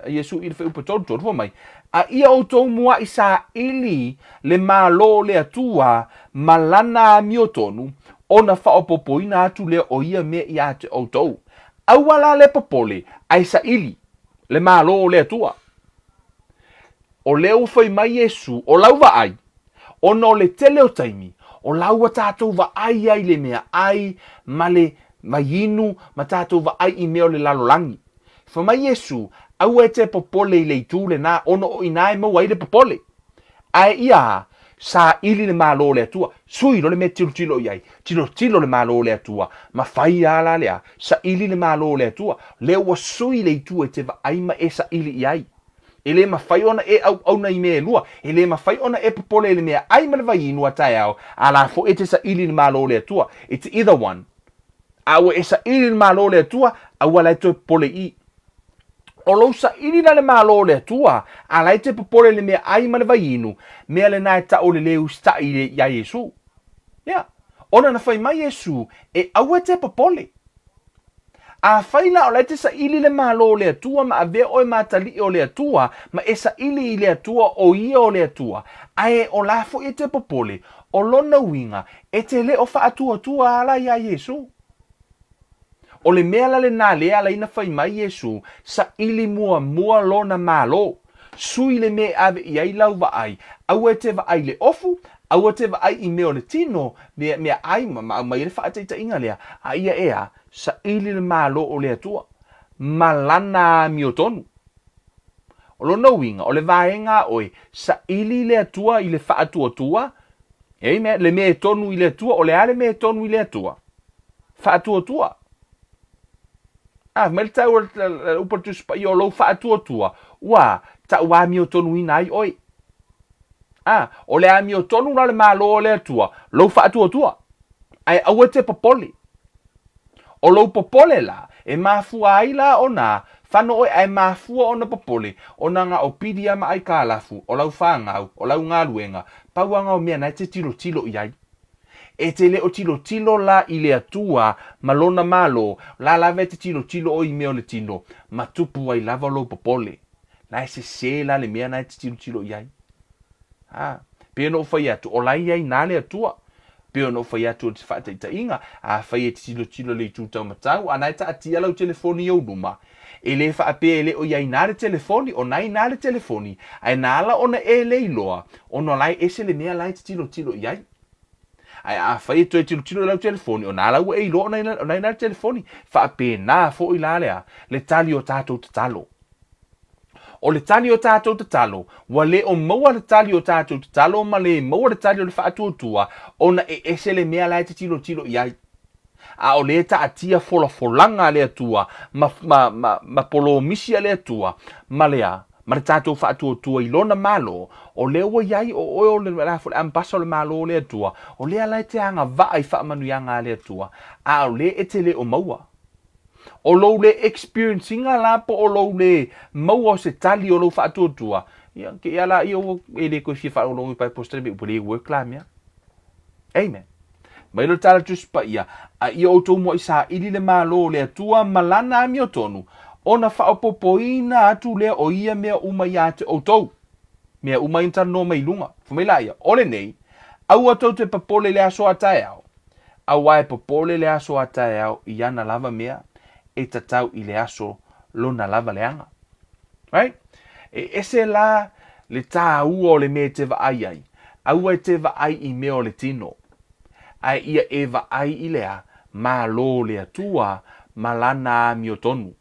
Yesu i le whi upa tolu, fo mai, a ia o tau mua i sa ili le malo le atua malana miotonu, o na whaopopoina atu lea o ia me i ate o tau. Awala le popole, ai sa ili, le malo le atua. O leo whai mai Yesu, o lau wa ai, o no le tele o taimi, o lau wa tātou wa ai ai le mea ai, male mai inu, ma tātou wa ai i meo le lalolangi. Fa mai Yesu, au e te popole i le itule na, ono o inae mau ai le popole. Ai ia, sa ili le malo le atua, sui lo le me tilo i ai, tilo le malo le atua, ma fai ala lea, sa ili le malo le atua, leo wa sui le itu e te wa ai ma e sa ili i ai. E le ma fai ona e au na i mea lua, e le ma fai ona e popole le mea ai ma le vai inua tai au, ala fo e te sa ili le malo le atua, it's either one. Awa e sa ili le malo le atua, awa lai toi pole i. O lo sa ili na le malo le atua, a lai te popole le mea ai ma le vai inu, mea le nae ta o le leu sta i le ia Yesu. Yeah. Ona na fai mai Yesu, e awa te popole. A fai la o lai te sa ili le malo le atua, ma a vea oi matali o le atua, ma e sa ili i le atua o ia o le atua. Ae o la fo e te popole, o lona winga, e te le o fa atua ala ia Yesu. O le mea la le nā lea la ina fai mai Yesu, sa ili mua lona malo. Sui le me ave i ai lau wa ai, au e te wa ai le ofu, Aua te ai I mea o le tino, mea ai ma i le whaataita inga lea, a ia ea, sa ili le malo o le atua, malana mi o tonu. O lo no winga, o le vaenga oi, sa ili le atua I le whaatuatua, ei mea, le mea tonu I le atua, o le ale mea tonu I le atua. Faatuatua. Me le tau Upa Tusi Paia o lo faatuatua. Ua, ta ua mi o tonu ina ai oi. O le ami o tonu na le malo o le atua. Lo faatuatua. Ai aua te popoli. O lo popole la, e mafua ai la o na, whano oi ai mafua o na popole, o na ngā o pidi ama ai kālafu, o lau whāngau, o lau ngā luenga, pauanga o mea nai te tilo iai. E te le o tilo la I le atua, malona malo, la lava te tilo o I mea o le tilo, ma tupu ai lava lo popole. Nai se la le mea nai te tilo iai. Pea no whai atu, o lai iai nā le atua. Pea no whai atu o te whaataita inga, a whai e te tilo le I tūtau matau, anai ta atia lau telefoni au numa. E le whaapea le o iai nā le telefoni, o nai nā le telefoni, ai nāla ona e le iloa, ono lai ese le mea lai te tilo iai. Ai a whai e toi tilo lau telefoni, o nāla ua e iloa o nai nā le telefoni, whaapea nā fo I la lea, le tali o tātou te talo. O le tali o tātou te talo, wa le o maua le tali o tātou te talo, ma le maua le tali o le whaatuatua, ona e ese le mea lai te tilo iai. A o le ta atia folanga le atua, ma polo misia le atua, ma lea, ma le tātou whaatuatua I lona malo, o le ua iai o le rafo le ambasa o le malo le atua, o le alai te anga va I whaamanuianga le atua, a o le e te le o maua. O lo le experiencinga la po o lo le maua se tali o lo whaatuatua. Ia, ke ia la, ia o e le koe fia whaolongi pai postere me upole work la mea. Amen. Mai lo tala Tusi Paia, a ia o tō mo I sa ili le malo le atua malana ami o tonu, ona whaopopoina atu lea o ia mea uma ia te o tau. Mea uma intana no mai lunga. Fumaila ia, ole nei, au atau te papole le aso atae au. Au ai papole le aso atae au, I ana lava mea, e tatau I le aso lona lava leanga. Right? E ese la le tā ua o le mea te vaai ai. Au ai te vaai I mea o le tino. Ai ia e vaai I lea, ma lo le atua, malana mi o tonu.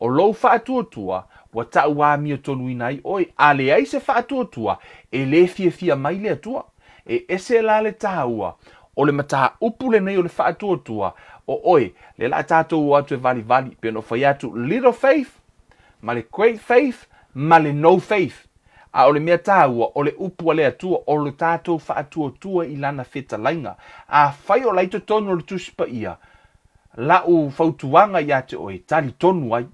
O lo whaatuatua, wa ta ua mi o tonu inai, oi, a le ai se whaatuatua, e le fia mai le atua. E ese la le tā ua, o le mata upule nei o le whaatuatua, o oi, le la tātou atu e vali, pe no whai atu little faith, ma le great faith, ma le no faith. A o le mea tāua, o le upua le atua, o le tātou whaatuatua I lana wheta lainga. A whai o leito tonu o le Tusi Paia, la u whautuanga I ate oi, tali tonu ai.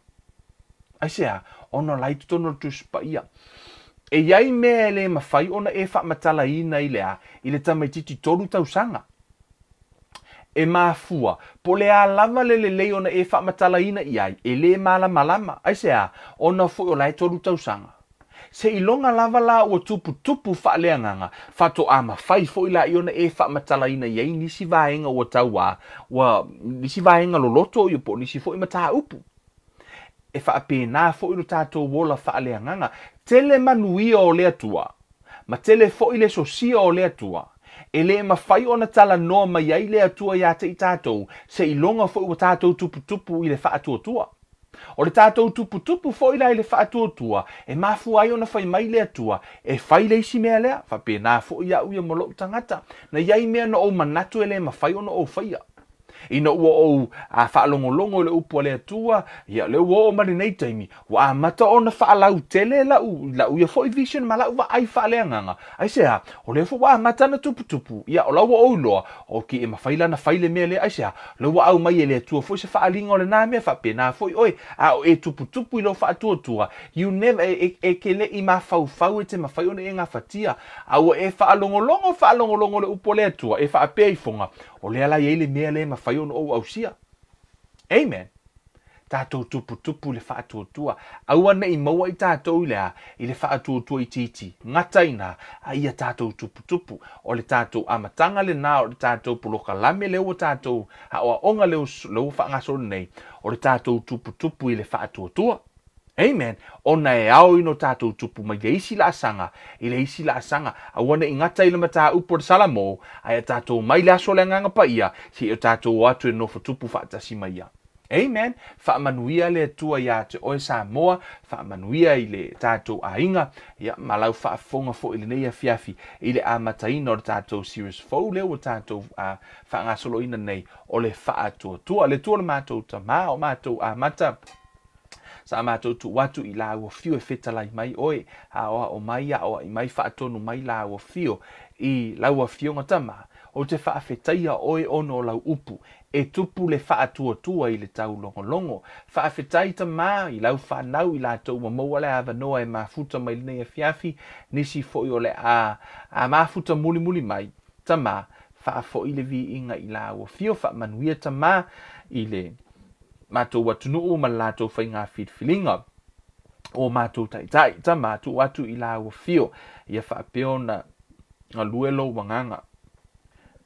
Aisea, ono leito tonu o le Tusi Paia. E iai mea le mawhai, ona e whamatala ina I lea, I le tamaititi tolu tausanga. E mafua, po le a lava le ona e whamatala ina iai, e le malama. Aisea, ona fui o lai tolu tausanga. Se ilonga lava la ua tuputupu whaaleanganga, whato ama whai fo ila I ona e whamatala ina iai, nisi vaenga ua taua, nisi vaenga loloto I po, nisi fo I mataa upu. E whaapena fo ilo tātou wola whaaleanganga, tele manuia o lea tua, ma tele fo ile sosia o lea tua, e le mawhai ona tala noa mai ai lea tua ia te I tātou, se ilonga fo ua tātou tuputupu ile whaatuatua. O le tātou tuputupu fo ila ile whaatuatua, e mafu ai ona whai mai lea tua, e whai leisi mea lea, whapena fo ia uia molo tangata, na iai mea no o manatu e le mawhai ona o whaia. Ina ua o a whaalongolongo le upua lea tua, ia le ua o mari nei taimi, wa a mata ona whaalau tele la uia fo I vision ma la ua ai whaaleanganga. Ai sea, o le fo wa a mata na tuputupu, ia o la ua o iloa, o ki e mawhaila na whaile mea le, ai sea, le ua au mai e lea tua fo I se whaalinga o le nā mea whapena fo I oi, a o e tuputupu I lo whaatua, you never, e ke le I mawhau e te mawhai e ngā whatia, a ua e whaalongolongo le upua lea tua, e whaapea I fonga, o le ala ye le mea le mawhai ono o ausia. Amen. Tātou tuputupu le whaatuatua. Aua nei maua I tātou lea, I le whaatuatua I titi. Ngataina, a ia tātou tuputupu. O le tātou amatanga le nā, o le tātou poloka lame leo o tātou, a oa onga leo whaangasoro nei, o le tātou tuputupu I le whaatuatua. Amen. Ona e ao ino tātou tupu mai le isi la asanga, i le isi la asanga, a wana ingata ila mata upo de salamo, ai a tātou mai le aso le nganga pa ia, si o tātou atu e nofo tupu whaatasi mai ia. Amen. Whaamanuia le tua ia te oe Samoa, whaamanuia i le tātou ainga, ia malau whaafonga fo ili nei a fiafi, i le amataina o le tātou series fau leo o tātou whaangasolo ina nei o le Faatuatua, le tua le mātou tamā o mātou amata, sa mātou tu watu i la ua fio e whetalai mai oe, a oa o mai a oa i mai whaatonu mai la ua fio, i la ua fio ngatama, o te whaafetaia oe ono o lau upu, e tupu le Faatuatua i le tau longo, whaafetai ta mā i lau whanau i la tau mamoa le awanoa e mafuta mai lene e fiafi, nisi foi o le a mafuta muli mai, ta mā, whaafo i le vi inga i la ua fio, whaamanuia ta mā i le mātou watunuu ma lātou whainga whitwhilinga o mātou taitai, ta mātou watu i la ua fio, ia whaapeo na luelo wanganga,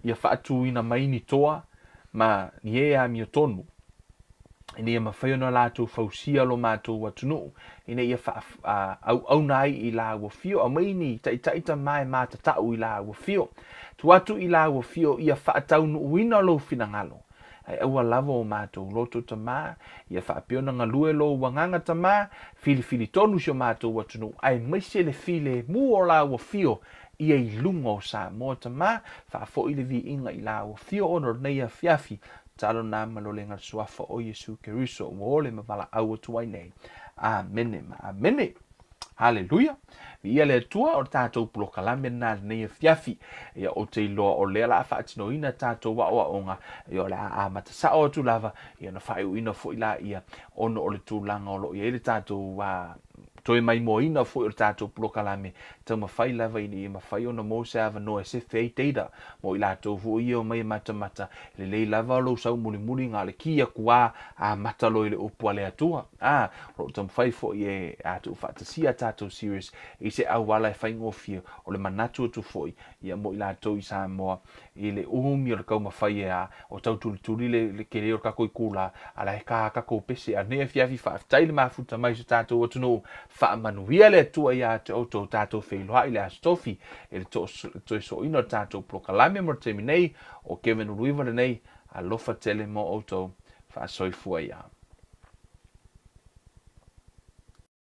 ia whaatu ina maini toa, ma ni e a mio tonu, ina ia mawhaio na lātou whausia lo mātou watunuu, ina ia au nai i la ua fio, a maini taitaita mai mātatau i la ua fio, tu watu i la ua fio, ia whaatau nu uina lo finangalo, ai aua lava o mātou loto tamā, ia whaapiona ngalue lo wanganga tamā, fili tonu sio mātou watunu, ai maise le file mu o la ua fio, ia i lunga o Samoa tamā, whaafo i le vi inga i la ua fio ono nei a fiafi, talo nā malole ngar suafa o Yesu Keriso, o ole mawala au atuai nei. Amene, amene. Hallelujah. Ia le tua o tātou pulokalame nā nei a fiafi. Ia o te iloa o lea la whaatino ina tātou wa onga. Ia o le a matasa o tu lava. Ia na whai uina fo ila ia ono o le tūlanga o lo. Ia le tātou toi mai mo ina fo i tātou pulokalame. Tau mawhai lava ini i mawhai ona mo se ava noe se fei teida. Mo i lātou fu i o mai mata. Le lei lava lo sau muli ngā le kia kua a matalo i le upua le atua. Ro tam whai fo i e atu whaatasia tātou series. I se au wala e whai ngofia o le manatu atu fo i. Ia mo i lātou i Samoa. I le umi o le kau mawhai e o tau tuli le kere o kako i kula. Ala he kako pese a nea fiafi whaafitai le mafuta mai se tātou atu no. Whaamanuia le tua ia te auto tātou whailoha i le astofi e le toi so ino tātou prokalame mo te minei o Kevin Uruiva le nei a lofa tele mo auto whaasoifua ia.